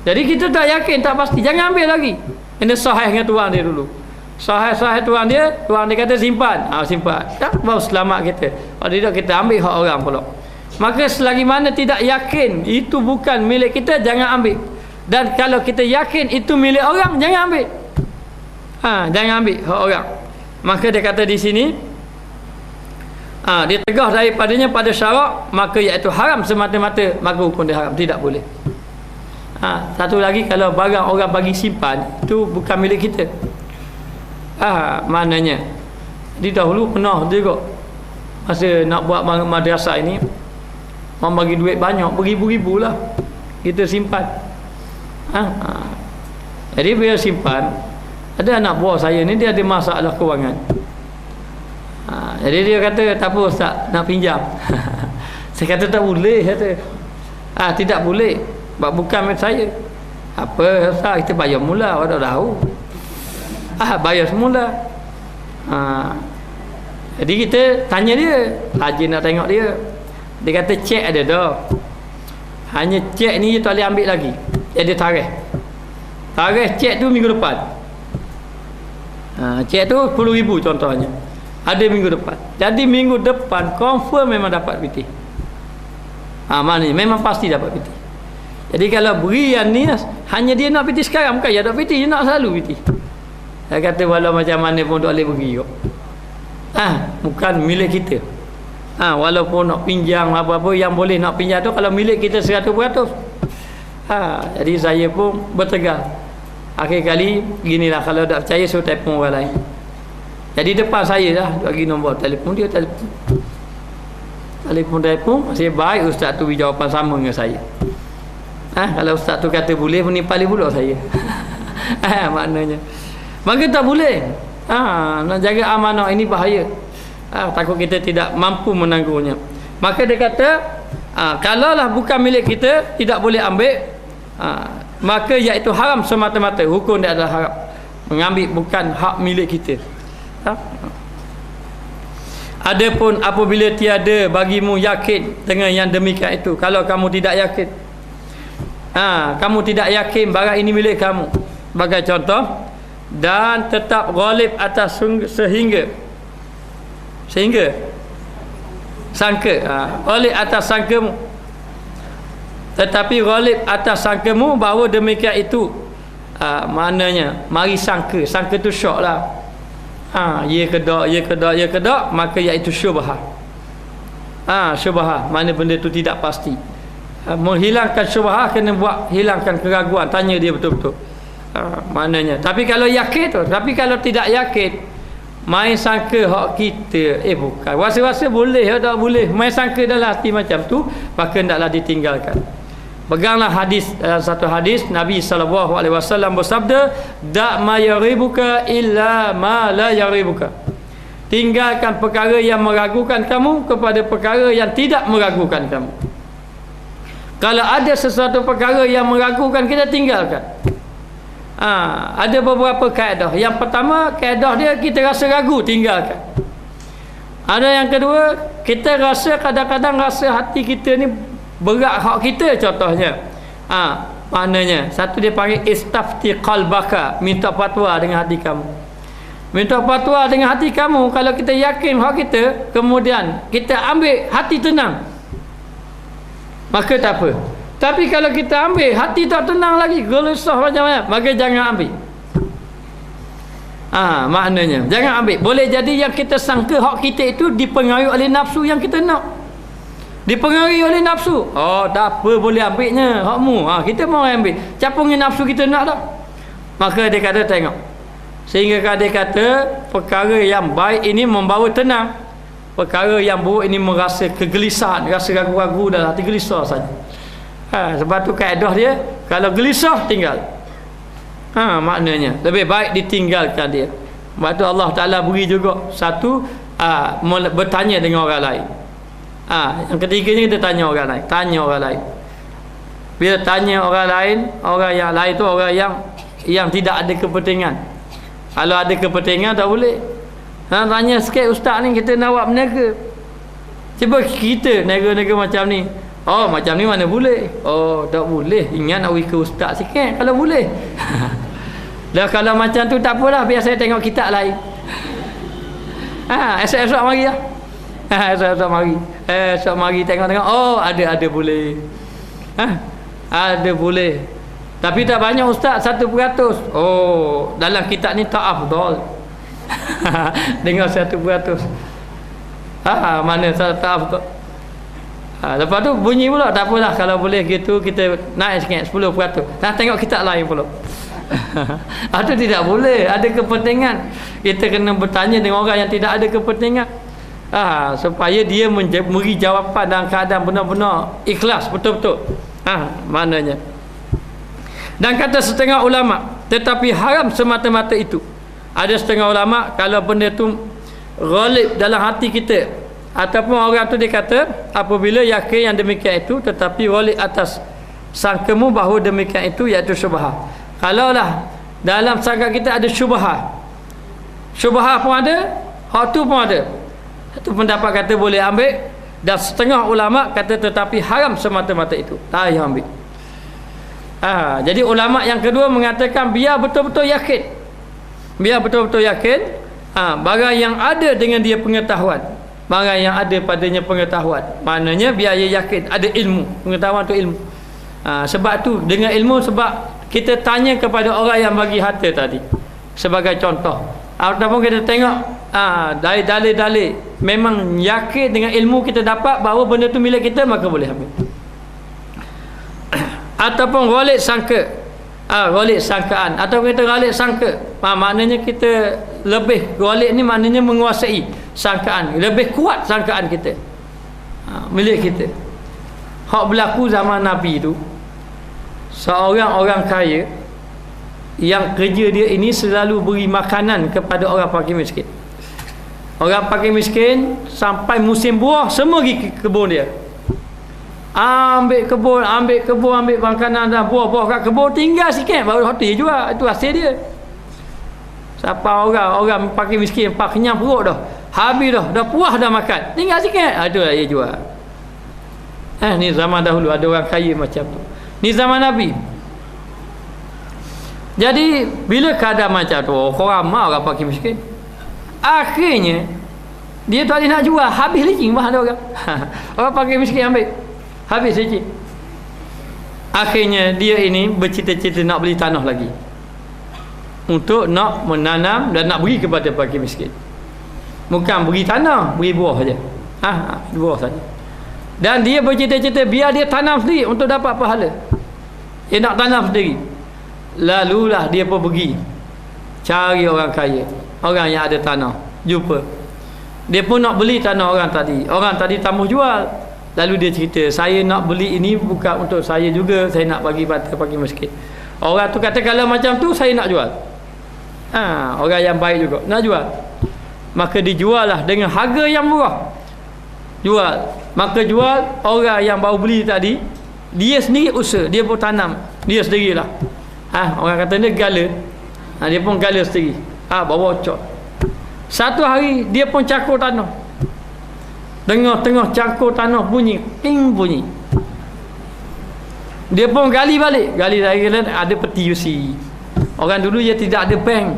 [SPEAKER 1] Jadi kita tak yakin, tak pasti, jangan ambil lagi. Ini sahih dengan tuan dia dulu. Sahih tuan dia kata simpan, simpan, tak baru selamat kita. Kalau tidak kita ambil hak orang pula. Maka selagi mana tidak yakin itu bukan milik kita, jangan ambil. Dan kalau kita yakin itu milik orang, jangan ambil. Jangan ambil hak orang. Maka dia kata di sini, ditegah daripadanya pada syarak, maka iaitu haram semata-mata, maka hukum dia haram, tidak boleh. Satu lagi, kalau barang orang bagi simpan, itu bukan milik kita. Maknanya di dahulu pernah juga masa nak buat madrasah ini, orang bagi duit banyak, beribu-ribu lah kita simpan. Jadi bila simpan, ada anak buah saya ni dia ada masalah kewangan. Jadi dia kata, tak apa Ustaz, nak pinjam. Saya kata tak boleh, kata. Tidak boleh, bukan med saya. Apa Ustaz, kita bayar mula, awak dah tahu. Bayar semula. Jadi kita tanya dia, rajin nak tengok dia. Dia kata cek ada dah, hanya cek ni tak boleh ambil lagi. Dia tarikh cek tu minggu depan. Cek tu 10,000 contohnya, ada minggu depan. Jadi minggu depan confirm memang dapat PT. Maknanya memang pasti dapat PT. Jadi kalau beri yang ni, hanya dia nak PT sekarang, bukan dia nak PT, dia nak selalu PT. Saya kata walau macam mana pun tak boleh beri kok. Bukan milik kita. Walaupun nak pinjam apa-apa, yang boleh nak pinjam tu kalau milik kita 100%. Jadi saya pun bertegar. Akhir kali ginilah, kalau tak percaya suruh telefon orang lain. Jadi depan saya lah bagi nombor telefon dia, telefon masih baik ustaz tu beri jawapan sama dengan saya. Kalau ustaz tu kata boleh, menimpali pula saya. Maknanya maka tak boleh. Nak jaga amanah ini bahaya. Takut kita tidak mampu menanggungnya. Maka dia kata, kalaulah bukan milik kita, tidak boleh ambil, maka iaitu haram semata-mata. Hukum dia adalah haram, mengambil bukan hak milik kita. Adapun apabila tiada bagimu yakin dengan yang demikian itu, kalau kamu tidak yakin, kamu tidak yakin barang ini milik kamu, sebagai contoh, dan tetap ghalib atas sehingga sangka, ghalib atas sangkamu, tetapi ghalib atas sangkamu bahawa demikian itu, maknanya mari sangka tu syok lah. Ya kedak, maka iaitu syubhah. Syubhah, mana benda tu tidak pasti. Menghilangkan syubhah kena buat hilangkan keraguan, tanya dia betul-betul. Maknanya, tapi kalau yakin tu, tapi kalau tidak yakin, main sangka hak kita, bukan, rasa-rasa boleh atau tak boleh, main sangka dalam hati macam tu, maka hendaklah ditinggalkan. Peganglah hadis, satu hadis Nabi SAW bersabda, da' ma yaribuka illa ma la yaribuka. Tinggalkan perkara yang meragukan kamu kepada perkara yang tidak meragukan kamu. Kalau ada sesuatu perkara yang meragukan, kita tinggalkan. Ada beberapa kaedah. Yang pertama, kaedah dia kita rasa ragu, tinggalkan. Ada yang kedua, kita rasa kadang-kadang rasa hati kita ni berat hak kita, contohnya. Maknanya satu dia panggil istafti qalbaka, minta fatwa dengan hati kamu. Minta fatwa dengan hati kamu, kalau kita yakin hak kita, kemudian kita ambil, hati tenang, maka tak apa. Tapi kalau kita ambil, hati tak tenang lagi, gelisah macam mana, maka jangan ambil. Maknanya jangan ambil. Boleh jadi yang kita sangka hak kita itu dipengaruhi oleh nafsu yang kita nak, dipengaruhi oleh nafsu. Tak apa, boleh ambilnya hakmu. Kita mau ambil, capungin nafsu kita nak tak. Maka dia kata tengok, sehingga dia kata perkara yang baik ini membawa tenang, perkara yang buruk ini merasa kegelisahan, rasa ragu-ragu dalam hati, gelisah saja. Sebab tu kaedah dia, kalau gelisah tinggal. Maknanya lebih baik ditinggalkan dia. Sebab tu Allah Ta'ala beri juga satu, bertanya dengan orang lain. Yang ketiganya kita tanya orang lain. Tanya orang lain. Bila tanya orang lain, orang yang lain tu orang yang tidak ada kepentingan. Kalau ada kepentingan tak boleh. Tanya sikit, ustaz ni kita nak buat berniaga, cuba kita niaga-niaga macam ni. Macam ni mana boleh? Tak boleh. Ingat nak pergi ke ustaz sikit kalau boleh. Dah kalau macam tu tak apalah, biar saya tengok kitab lain. Esok-esok mari lah. Esok-esok mari. Esok mari tengok-tengok. Ada boleh. Ada boleh. Tapi tak banyak ustaz, 1%. Dalam kitab ni tak afdal. Dengar 1%. Mana tak afdal. Lepas tu bunyi pula, tak apalah kalau boleh gitu kita naik sikit 10%. Tengok kitab lain pula. Itu tidak boleh, ada kepentingan. Kita kena bertanya dengan orang yang tidak ada kepentingan. supaya dia memberi jawapan dalam keadaan benar-benar ikhlas betul-betul. Maknanya. Dan kata setengah ulama, tetapi haram semata-mata itu. Ada setengah ulama kalau benda tu ghalib dalam hati kita, ataupun orang tu dia kata apabila yakin yang demikian itu tetapi ghalib atas sangkamu bahawa demikian itu, iaitu syubhah. Kalaulah dalam sangka kita ada syubhah pun ada, hak tu pun ada, itu pendapat kata boleh ambil. Dan setengah ulama kata tetapi haram semata-mata itu, tak payah ambil. Jadi ulama yang kedua mengatakan biar betul-betul yakin, barang yang ada dengan dia pengetahuan, barang yang ada padanya pengetahuan, maknanya biar dia yakin ada ilmu. Pengetahuan tu ilmu. Sebab tu dengan ilmu, sebab kita tanya kepada orang yang bagi harta tadi sebagai contoh, ataupun kita tengok dari dalil-dalil memang yakin dengan ilmu kita dapat bahawa benda tu milik kita, maka boleh ambil. Ataupun ghalib sangka, ghalib sangkaan, atau kita ghalib sangka, maknanya kita lebih, ghalib ni maknanya menguasai sangkaan, lebih kuat sangkaan kita, milik kita. Hak berlaku zaman Nabi tu, seorang orang kaya yang kerja dia ini selalu beri makanan kepada orang fakir miskin. Orang fakir miskin sampai musim buah semua pergi ke kebun dia, ambil makanan dan buah-buah kat kebun, tinggal sikit baru hotel jual. Itu hasil dia. Siapa orang fakir miskin pak kenyang perut dah, habis dah puas dah makan, tinggal sikit, itulah dia jual. Ni zaman dahulu ada orang kaya macam tu. Ni zaman Nabi. Jadi bila keadaan macam tu, orang ramai orang fakir miskin, akhirnya dia tak boleh nak jual, habis licin bahan dia orang. Orang fakir miskin ambil, habis licin. Akhirnya dia ini bercita-cita nak beli tanah lagi untuk nak menanam dan nak beri kepada fakir miskin. Bukan beri tanah, beri buah saja. Buah saja. Dan dia bercita-cita biar dia tanam sendiri untuk dapat pahala. Dia nak tanam sendiri. Lalulah dia pun pergi cari orang kaya, orang yang ada tanah, jumpa. Dia pun nak beli tanah orang tadi. Orang tadi tamuh jual. Lalu dia cerita, saya nak beli ini bukan untuk saya juga, saya nak bagi pada fakir miskin. Orang tu kata kalau macam tu saya nak jual. Orang yang baik juga nak jual. Maka dijual lah dengan harga yang murah. Jual. Maka jual, orang yang baru beli tadi, dia sendiri usaha, dia pun tanam, dia sendirilah. Orang kata dia gala. Dia pun gala sendiri. Bawa cok. Satu hari dia pun cakur tanah. Tengah-tengah cakur tanah bunyi, ting bunyi. Dia pun gali balik. Gali dari ada peti UC. Orang dulu dia tidak ada bank.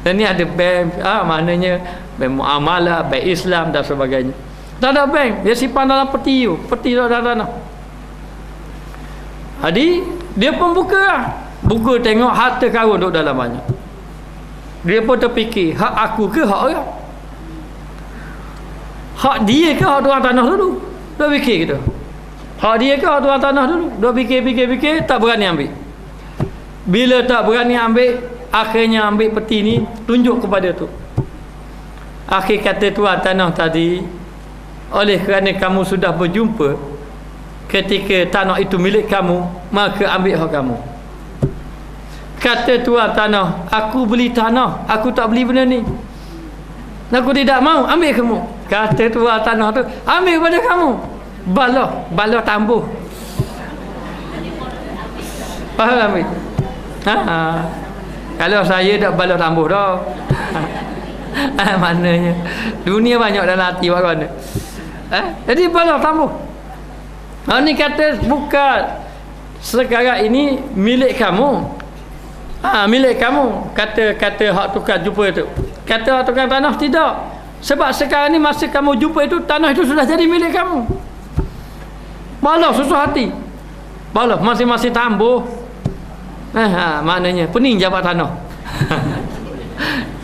[SPEAKER 1] Dan ni ada bank. Maknanya bank muamalah, bank Islam dan sebagainya. Tak ada bank. Dia simpan dalam peti tu. Peti dalam tanah. Jadi dia pun buka lah. Buka tengok harta karun duduk dalam banyak. Dia pun terfikir, hak aku ke hak orang? Hak dia ke hak tuan tanah dulu? Dia fikir gitu. Hak dia ke hak tuan tanah dulu? Dia fikir, tak berani ambil. Bila tak berani ambil, akhirnya ambil peti ni, tunjuk kepada tu. Akhir kata tuan tanah tadi, oleh kerana kamu sudah berjumpa ketika tanah itu milik kamu, maka ambil hak kamu. Kata tuan tanah, aku beli tanah, aku tak beli benda ni, aku tidak mau, ambil kamu. Kata tuan tanah tu, ambil pada kamu. Baloh tambuh. Faham itu? Kalau saya tak baloh tambuh dah. Maknanya dunia banyak dalam hati bagaimana. Jadi baloh tambuh. Ni kata bukan sekarang ini milik kamu. Milik kamu. Kata hak tukar jumpa tu. Kata hak tukar tanah tidak. Sebab sekarang ni masa kamu jumpa itu, tanah itu sudah jadi milik kamu. Baloh susah hati. Baloh masing-masing tambuh. Maknanya pening jabat tanah.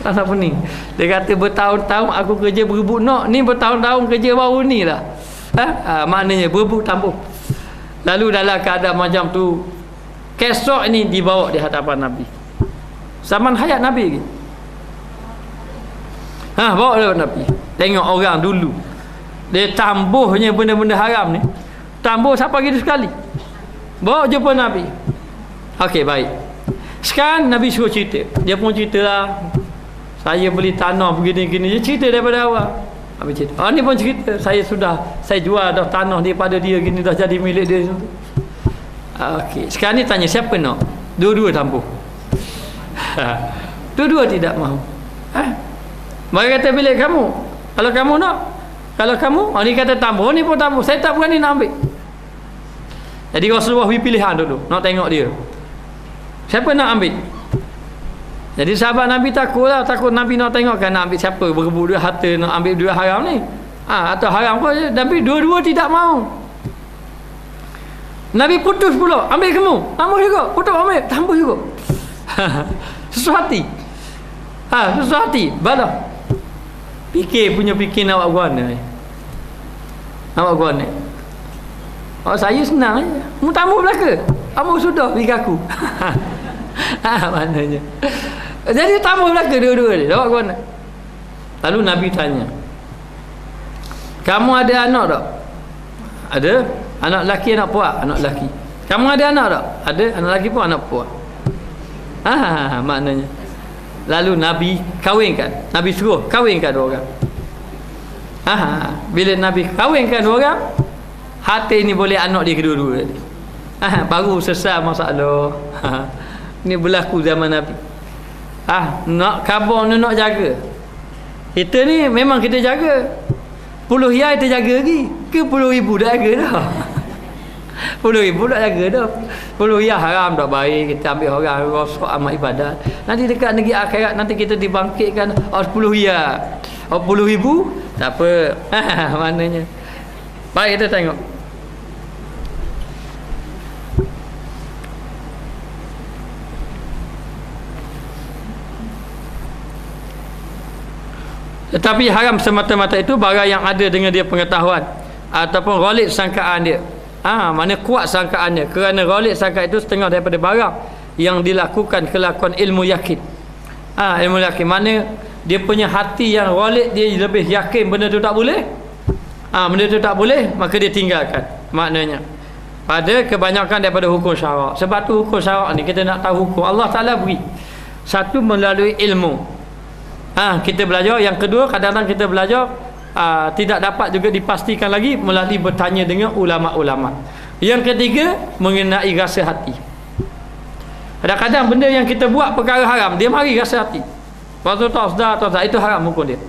[SPEAKER 1] Tanah pening. Dia kata bertahun-tahun aku kerja berebut nak, ni bertahun-tahun kerja baru ni lah. Maknanya berebut tambuh. Lalu dalam keadaan macam tu, kesok ini dibawa di hadapan Nabi. Zaman hayat Nabi lagi. Bawa oleh Nabi. Tengok orang dulu, dia tambuhnya benda-benda haram ni, tambuh siapa gitu sekali, bawa jumpa Nabi. Okey, baik. Sekarang Nabi suruh cerita. Dia pun cerita lah, saya beli tanah begini-gini. Dia cerita daripada awal. Nabi cerita. Ni pun cerita, saya jual dah tanah daripada dia gini, dah jadi milik dia. Okey, sekarang ni tanya siapa nak? Dua-dua tambuh. Dua-dua tidak mahu. Maka kata milik kamu. Kalau kamu nak, kalau kamu, ni kata tambuh, ni pun tambuh. Saya tak berani nak ambil. Jadi Rasulullah beri pilihan dulu, nak tengok dia. Siapa nak ambil? Jadi sahabat Nabi takut Nabi nak tengok kan, nak ambil siapa, berebut duit harta, nak ambil duit haram ni. Atau haram pun, tapi dua-dua tidak mahu. Nabi putus pula, ambil kamu, tambah juga, putus ambil, tambah juga. Susah hati. Susah hati, balah. Fikir nak buat guna. Nak buat guna. Saya senang je. Mu tambah belaka. Kamu sudah bagi aku. Maknanya. Jadi tambah belaka dua-dua dia. Nak buat guna. Lalu Nabi tanya, kamu ada anak tak? Ada. Anak lelaki, anak puak? Anak lelaki. Kamu ada anak tak? Ada. Anak lelaki pun, anak puak. Maknanya. Lalu Nabi kahwinkan. Nabi suruh kahwinkan dua orang. Bila Nabi kahwinkan dua orang, hati ni boleh anak dia kedua-dua. Baru selesai masalah. Ni berlaku zaman Nabi. Nak khabar ni nak jaga. Kita ni memang kita jaga. Puluh riyal kita jaga lagi. Ke 10,000 dah jaga dah. 10,000 dah jaga dah. 10 riyal haram dah baik. Kita ambil orang rosak amal ibadat. Nanti dekat negeri akhirat nanti kita dibangkitkan 10 riyal. 10,000 tak apa. Maknanya. Baik, kita tengok. Tetapi haram semata-mata itu barang yang ada dengan dia pengetahuan ataupun ghalib sangkaan dia. Mana kuat sangkaannya, kerana ghalib sangkaan itu setengah daripada barang yang dilakukan kelakuan ilmu yakin. Ilmu yakin mana dia punya hati yang ghalib, dia lebih yakin benda tu tak boleh. Benda tu tak boleh, maka dia tinggalkan. Maknanya pada kebanyakan daripada hukum syarak. Sebab tu hukum syarak ni kita nak tahu hukum Allah Ta'ala beri. Satu melalui ilmu. Kita belajar. Yang kedua, kadang-kadang kita belajar tidak dapat juga dipastikan lagi melalui bertanya dengan ulama-ulama. Yang ketiga, mengenai rasa hati. Kadang-kadang benda yang kita buat perkara haram, dia mari rasa hati. Waktu tak sedar, itu haram hukum dia.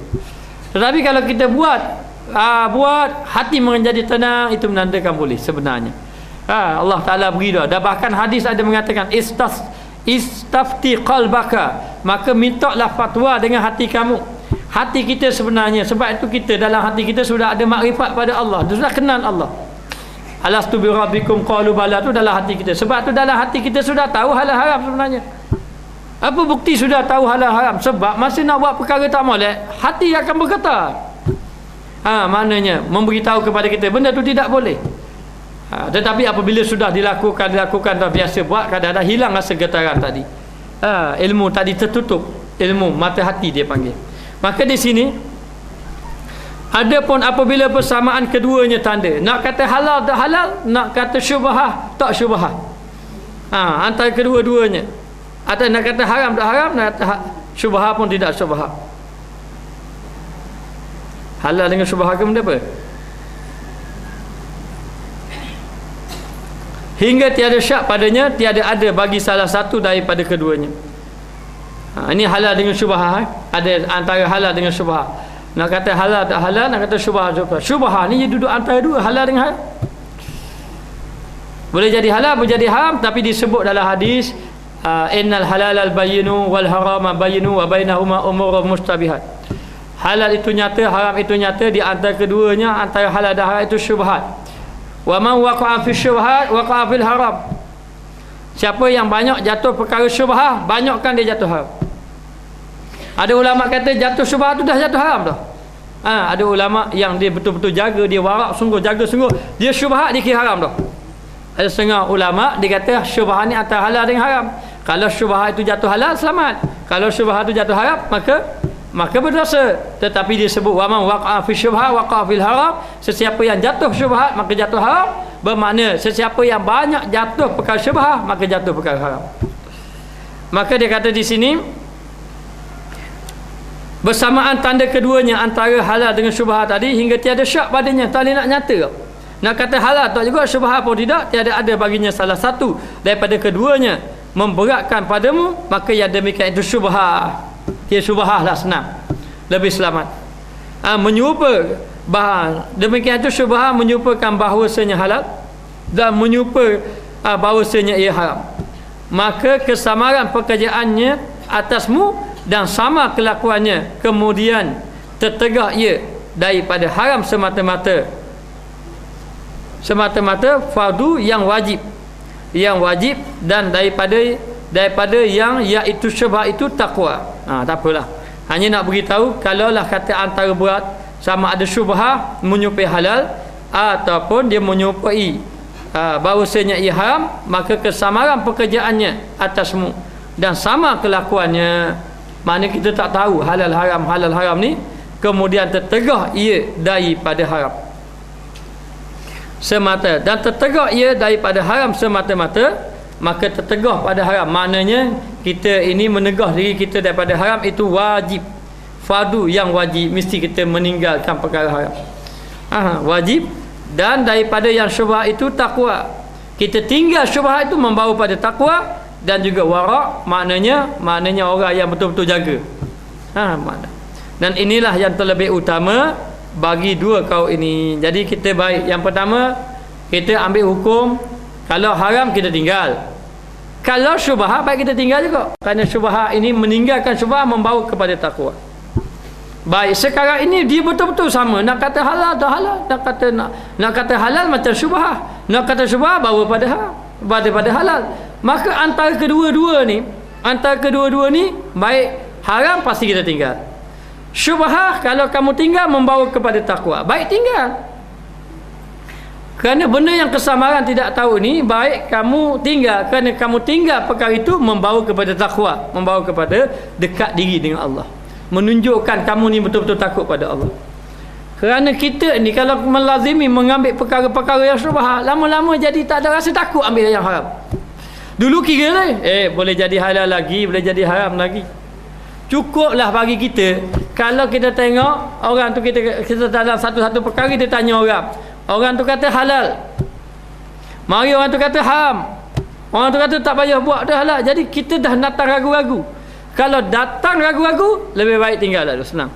[SPEAKER 1] Tetapi kalau kita buat hati menjadi tenang, itu menandakan boleh sebenarnya. Allah Ta'ala beri dah. Dan bahkan hadis ada mengatakan istafti qalbaka, maka mintalah fatwa dengan hati kamu. Hati kita sebenarnya, sebab itu kita dalam hati kita sudah ada makrifat pada Allah, sudah kenal Allah. Alastu bi rabbikum qalu bala, tu dalam hati kita. Sebab tu dalam hati kita sudah tahu halal haram sebenarnya. Apa bukti sudah tahu halal haram? Sebab masa nak buat perkara tak molek, hati akan berkata. Maknanya memberitahu kepada kita benda tu tidak boleh. Tetapi apabila sudah dilakukan dah biasa buat, kadang-kadang hilang rasa getaran tadi. Ilmu tadi tertutup, ilmu mata hati dia panggil. Maka di sini adapun apabila persamaan keduanya tanda, nak kata halal tak halal, nak kata syubhah tak syubhah. Antara kedua-duanya. Atau nak kata haram tak haram, nak kata syubhah pun tidak syubhah. Halal dengan syubhah ke benda apa? Hingga tiada syak padanya, tiada ada bagi salah satu daripada keduanya. Ini halal dengan syubhah. Ada antara halal dengan syubhah. Nak kata halal tak halal, nak kata syubhah. Syubhah ni dia duduk antara dua, halal dengan haram. Boleh jadi halal, boleh jadi haram, tapi disebut dalam hadis innal halal al-bayyinu wal harama bayyinu wa bainahuma umurun mustabihat. Halal itu nyata, haram itu nyata, di antara keduanya, antara halal dan haram itu syubhat. Wa man waqa'a fi syubhat waqa'a fil haram. Siapa yang banyak jatuh perkara syubhah, banyakkan dia jatuh haram. Ada ulama kata jatuh syubhah tu dah jatuh haram dah. Ada ulama yang dia betul-betul jaga, dia warak sungguh, jaga sungguh, dia syubhat dia kira haram dah. Ada setengah ulama dia kata syubhah ni antara halal dengan haram. Kalau syubhah itu jatuh halal, selamat. Kalau syubhah itu jatuh haram, maka maka berdosa. Tetapi dia sebut wa man waqa'a fi syubhat waqa'a fil haram, sesiapa yang jatuh syubhat maka jatuh haram, bermakna sesiapa yang banyak jatuh perkara syubhat maka jatuh perkara haram. Maka dia kata di sini bersamaan tanda keduanya antara halal dengan syubhat tadi hingga tiada syak padanya, tak boleh nak nyata. Nak kata halal tak juga, syubhat pun tidak, tiada ada baginya salah satu daripada keduanya memberatkan padamu, maka yang demikian itu syubhat. Dia syubhat lah, senang, lebih selamat. Menyerupa bahan demikian itu syubhat menyerupakan bahawasanya halal dan menyerupa bahawasanya ia haram. Maka kesamaran pekerjaannya atasmu dan sama kelakuannya, kemudian tertegak ia daripada haram semata-mata fardu yang wajib dan daripada yang iaitu syubhat itu takwa. Tak apalah, hanya nak beritahu kalaulah kata antara berat sama ada syubhat menyerupai halal ataupun dia menyerupai bahawasanya ia haram, maka kesamaran pekerjaannya atasmu dan sama kelakuannya. Mana kita tak tahu halal haram ni, kemudian tertegah ia daripada haram semata, dan tertegah ia daripada haram semata-mata, maka tertegah pada haram. Maknanya kita ini menegah diri kita daripada haram itu wajib, fardu yang wajib, mesti kita meninggalkan perkara haram. Wajib. Dan daripada yang syubhat itu takwa, kita tinggal syubhat itu membawa pada takwa, dan juga wara', maknanya orang yang betul-betul jaga. Dan inilah yang terlebih utama bagi dua kaum ini. Jadi kita baik, yang pertama kita ambil hukum, kalau haram kita tinggal, kalau syubhat baik kita tinggal juga, kerana syubhat ini meninggalkan syubhat membawa kepada takwa. Baik, sekarang ini dia betul-betul sama, nak kata halal tak halal, nak kata halal macam syubhat, nak kata syubhat bawa pada haram, pada halal. Maka antara kedua-dua ni baik haram pasti kita tinggal. Syubhat kalau kamu tinggal membawa kepada takwa, baik tinggal. Kerana benda yang kesamaran tidak tahu ni, baik kamu tinggal, kerana kamu tinggal perkara itu membawa kepada takwa, membawa kepada dekat diri dengan Allah, menunjukkan kamu ni betul-betul takut pada Allah. Kerana kita ni kalau melazimi mengambil perkara-perkara yang syubhat, lama-lama jadi tak ada rasa takut ambil yang haram. Dulu kira lah, boleh jadi halal lagi, boleh jadi haram lagi. Cukuplah bagi kita kalau kita tengok orang tu, kita dalam satu-satu perkara kita tanya orang tu kata halal, mari orang tu kata haram, orang tu kata tak payah buat dah halal. Jadi kita dah datang ragu-ragu. Kalau datang ragu-ragu, lebih baik tinggal lah, senang.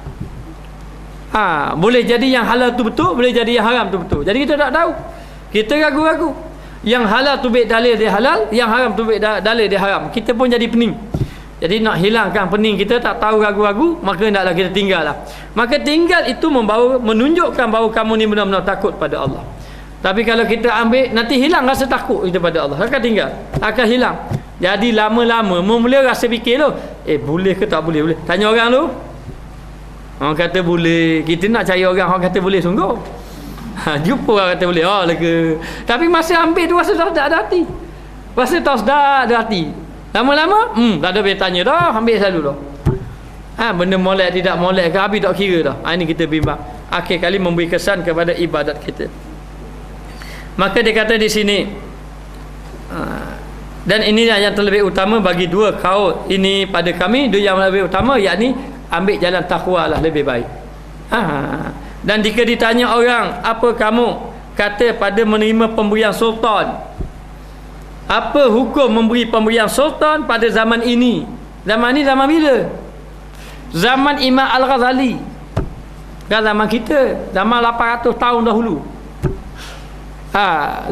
[SPEAKER 1] Boleh jadi yang halal tu betul, boleh jadi yang haram tu betul. Jadi kita tak tahu, kita ragu-ragu. Yang halal tu baik dalil dia halal, yang haram tu baik dalil dia haram. Kita pun jadi pening. Jadi nak hilangkan pening kita, tak tahu, ragu-ragu, maka naklah kita tinggal lah. Maka tinggal itu menunjukkan bahawa kamu ni benar-benar takut pada Allah. Tapi kalau kita ambil, nanti hilang rasa takut kita pada Allah, akan tinggal, akan hilang. Jadi lama-lama mula rasa fikir tu, boleh ke tak boleh? Tanya orang tu, orang kata boleh. Kita nak cari orang kata boleh sungguh. Jumpa orang kata boleh, lega. Tapi masa ambil tu rasa tak ada hati, rasa tak ada hati. Lama-lama tak ada boleh tanya dah, ambil selalu dah. Benda molek tidak molek ke, habis tak kira dah. Ini kita bimbang, akhir kali memberi kesan kepada ibadat kita. Maka dia kata di sini, dan inilah yang terlebih utama bagi dua kaum ini pada kami, dua yang lebih utama, yakni ambil jalan takwa lah lebih baik. Dan jika ditanya orang, apa kamu kata pada menerima pemberian sultan? Apa hukum memberi pemberian sultan pada zaman ini? Zaman ni zaman bila? Zaman Imam Al-Ghazali. Kan zaman kita, zaman 800 tahun dahulu.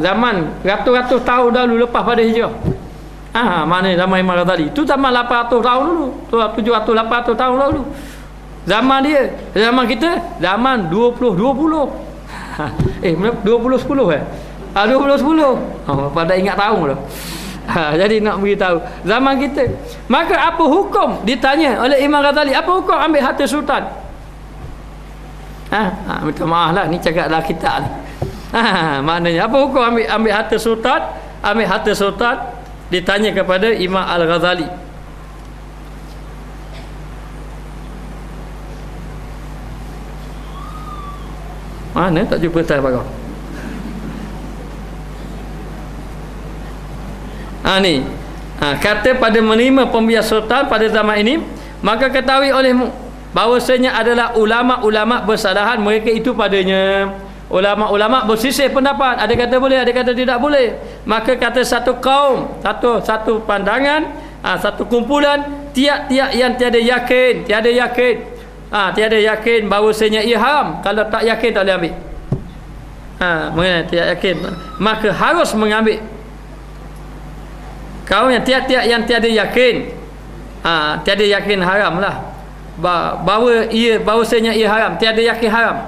[SPEAKER 1] Zaman ratus-ratus tahun dahulu lepas pada hijrah. Mana zaman Imam Al-Ghazali? Itu zaman 800 tahun dulu. 700 800 tahun dahulu. Zaman dia, zaman kita zaman 20 2010 2010. Pada ingat tahun dah. Jadi nak beritahu zaman kita. Maka apa hukum, ditanya oleh Imam Ghazali, apa hukum ambil harta sultan? Minta maaf lah, ni cakap dalam kitab ni. Maknanya apa hukum ambil harta sultan? Ambil harta sultan, ditanya kepada Imam Al-Ghazali. Mana tak jumpa Ustaz Barah. Ni kata pada menerima pembiayaan sultan pada zaman ini, maka ketahui olehmu bahawasanya adalah ulama-ulama bersalahan mereka itu padanya. Ulama-ulama bersisih pendapat, ada kata boleh, ada kata tidak boleh. Maka kata satu kaum, satu pandangan, satu kumpulan, tiap-tiap yang tiada yakin bahawasanya ia haram. Kalau tak yakin tak boleh ambil. Mengenai tidak yakin, maka harus mengambil. Kaum yang tiap-tiap yang tiada yakin, tiada yakin haram lah, bahawasanya ia haram, tiada yakin haram,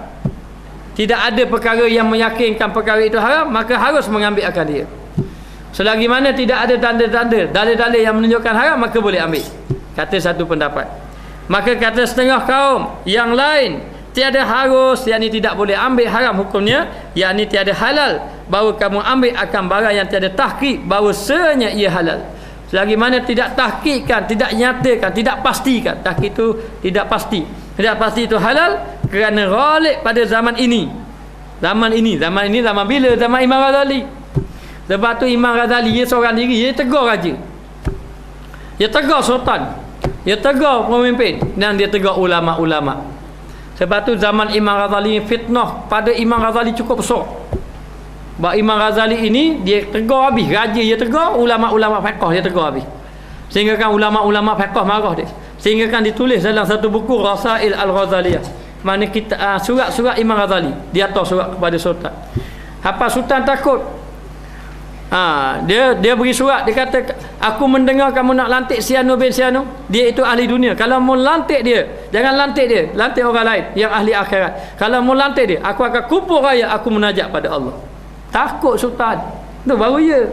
[SPEAKER 1] tidak ada perkara yang meyakinkan perkara itu haram, maka harus mengambil akan dia. Selagi mana tidak ada tanda-tanda, dalil-dalil yang menunjukkan haram, maka boleh ambil. Kata satu pendapat. Maka kata setengah kaum yang lain, tiada harus, yakni tidak boleh ambil haram hukumnya, yakni tiada halal, bahawa kamu ambil akan barang yang tiada tahqiq bahawasanya ia halal. Selagi mana tidak tahqiqkan, tidak nyatakan, tidak pastikan. Tahqiq itu tidak pasti. Tidak pasti itu halal, kerana ghalib pada zaman ini. Zaman bila? Zaman Imam Ghazali. Sebab tu Imam Ghazali dia seorang diri, dia tegur raja, dia tegur sultan, dia tegur pemimpin, dan dia tegur ulama-ulama. Sebab tu zaman Imam Ghazali fitnah pada Imam Ghazali cukup besar. Sebab Imam Ghazali ini dia tegur habis, raja dia tegur, ulama-ulama fiqh dia tegur habis. Sehingga kan ulama-ulama fiqh marah dia. Sehingga kan ditulis dalam satu buku Rasail Al-Ghazaliyah. Mana kita surat-surat Imam Ghazali, dia hantar surat kepada sultan. Apa sultan takut? Dia beri surat, dia kata, aku mendengar kamu nak lantik Siano bin Siano, dia itu ahli dunia. Kalau mau lantik dia, jangan lantik dia, lantik orang lain yang ahli akhirat. Kalau mau lantik dia, aku akan kumpul raya, aku munajat pada Allah. Takut sultan. Tu baru ya.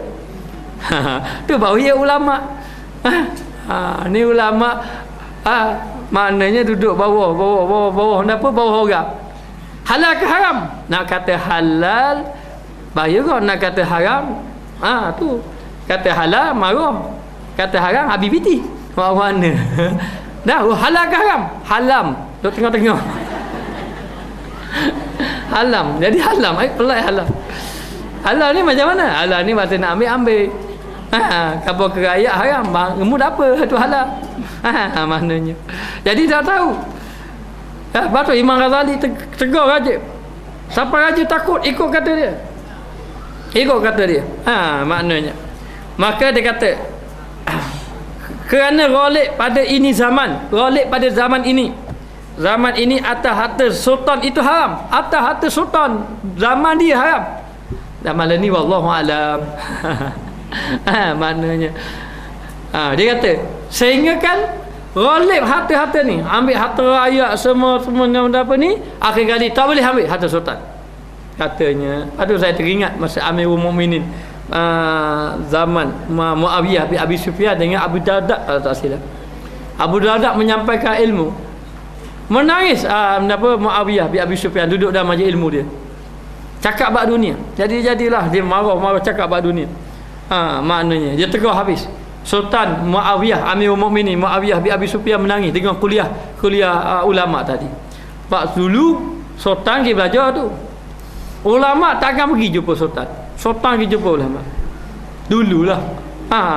[SPEAKER 1] Tu baru ya ulama. Ni ulama maknanya duduk bawah. Kenapa bawah orang? Halal ke haram? Nak kata halal bahaya kau, nak kata haram tu kata halal marah, kata haram habis piti. Mana dah halal ke haram? Halam duduk tengah-tengah. Halam, jadi halam pelak halam. Halal ni macam mana? Halal ni masa nak ambil. Kapal keraya haram, gemuk apa tu halal. Maknanya. Jadi dah tahu. Lepas tu Imam Ghazali tegur raja. Siapa raja takut ikut kata dia. Ikut kata dia. Maknanya. Maka dia kata, kerana ghalib pada ini zaman, ghalib pada zaman ini. Zaman ini atas harta sultan itu haram. Atas harta sultan zaman dia haram. Zaman ni wallahu alam. Maknanya dia kata, sehingga kan ghalib harta-harta ni, ambil harta rakyat semua apa ni, akhir kali tak boleh ambil harta sultan. Katanya, aduh saya teringat masa Amirul Mukminin zaman Muawiyah bin Abi Sufyan dengan Abu Darda, tak silap. Abu Darda menyampaikan ilmu. Menangis Muawiyah bin Abi Sufyan duduk dalam majlis ilmu dia. Cakap bab dunia. Jadilah dia marah cakap bab dunia. Maknanya dia tegur habis. Sultan Muawiyah Amirul Mukminin Muawiyah bin Abi Sufyan menangis dengan kuliah ulama tadi. Pak dulu sultan pergi belajar tu. Ulama takkan pergi jumpa sultan. Sultan pergi jumpa ulama. Dululah.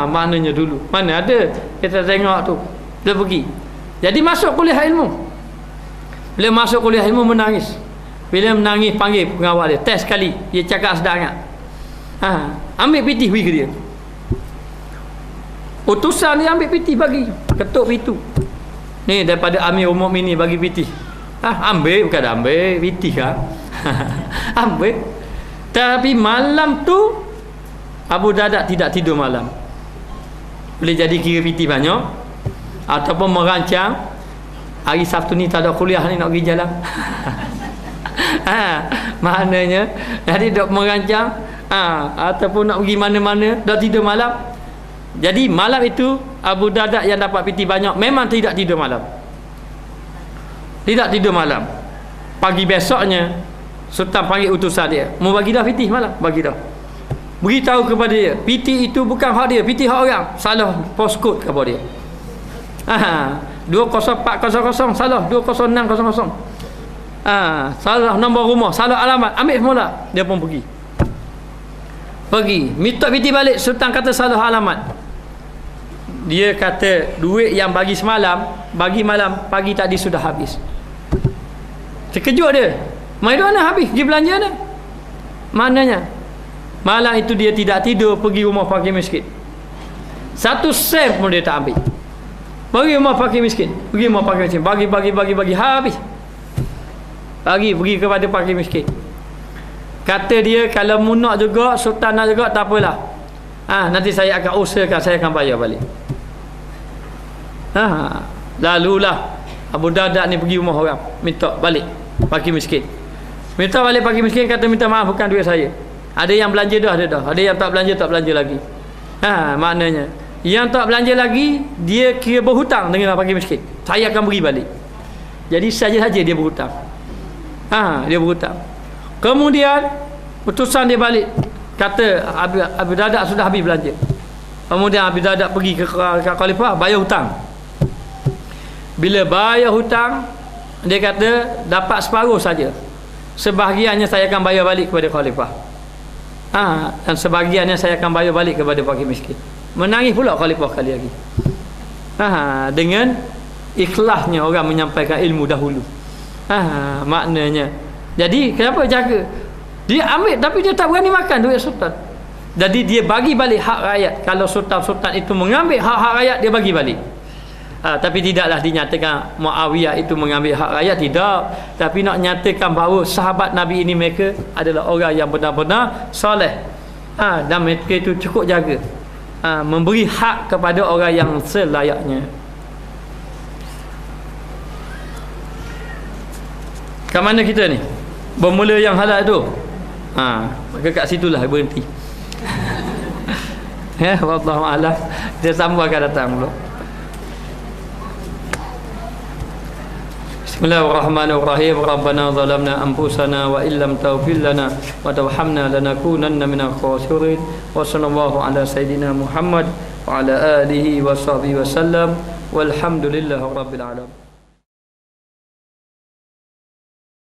[SPEAKER 1] Maknanya dulu. Mana ada kita tengok tu. Dia pergi. Jadi masuk kuliah ilmu. Bila masuk kuliah ilmu menangis. Bila menangis panggil pengawal dia, test sekali. Dia cakap sedang. Ambil pitih bagi ke dia. Utusan dia ambil pitih bagi, ketuk pintu. Ni daripada Amirul Mukminin bagi pitih. Ambil, bukan ambil pitih ambil. Tapi malam tu Abu Darda tidak tidur malam. Boleh jadi kira pitih banyak, ataupun merancang hari Sabtu ni tak ada kuliah ni nak pergi jalan. Maknanya jadi dok merancang ataupun nak pergi mana-mana, dah tidur malam. Jadi malam itu Abu Darda yang dapat piti banyak memang tidak tidur malam. Tidak tidur malam. Pagi besoknya sultan panggil utusan dia, mau bagi dah piti malam, bagi dah. Beritahu kepada dia, piti itu bukan hak dia, piti hak orang. Salah postcode kepada dia. 20400 salah 20600. Salah nombor rumah, salah alamat, ambil semula. Dia pun pergi. Minta piti balik. Sultan kata salah alamat. Dia kata duit yang bagi semalam, bagi malam, pagi tadi sudah habis. Terkejut dia. Mai mana habis? Pergi belanja dah. Maknanya malam itu dia tidak tidur, pergi rumah fakir miskin. 1 sen pun dia tak ambil. Pergi rumah fakir miskin, bagi habis. Pergi kepada fakir miskin. Kata dia, kalau munak juga, sultan nak juga, tak apalah. Nanti saya akan usahakan, saya akan bayar balik. Lalulah Abu Darda ni pergi rumah orang, minta balik fakir miskin. Minta balik fakir miskin, kata minta maaf, bukan duit saya. Ada yang belanja dah, ada yang tak belanja lagi. Maknanya yang tak belanja lagi, dia kira berhutang dengan fakir miskin. Saya akan beri balik. Jadi saja-saja dia berhutang. Dia berhutang. Kemudian utusan dia balik, kata Abu Darda sudah habis belanja. Kemudian Abu Darda pergi ke khalifah, bayar hutang. Bila bayar hutang, dia kata dapat separuh saja, sebahagiannya saya akan bayar balik kepada khalifah, dan sebahagiannya saya akan bayar balik kepada fakir miskin. Menangis pula khalifah kali lagi. Dengan ikhlasnya orang menyampaikan ilmu dahulu. Maknanya, jadi kenapa jaga? Dia ambil tapi dia tak berani makan duit sultan. Jadi dia bagi balik hak rakyat. Kalau sultan itu mengambil hak-hak rakyat, dia bagi balik. Tapi tidaklah dinyatakan Muawiyah itu mengambil hak rakyat, tidak. Tapi nak nyatakan bahawa sahabat Nabi ini mereka adalah orang yang benar-benar soleh. Dan mereka itu cukup jaga, memberi hak kepada orang yang selayaknya. Kat mana kita ni? Bermula yang halal tu. Maka kat situlah berhenti. Wallahu a'lam. Kita sambung akan datang dulu. Bismillahirrahmanirrahim. Rabbana zalamna anfusana wa illam taghfir lana wa tarhamna lanakunanna minal khasirin. Wa sallallahu ala sayidina Muhammad wa ala alihi wa sahbihi wa sallam. Walhamdulillahirabbil alamin.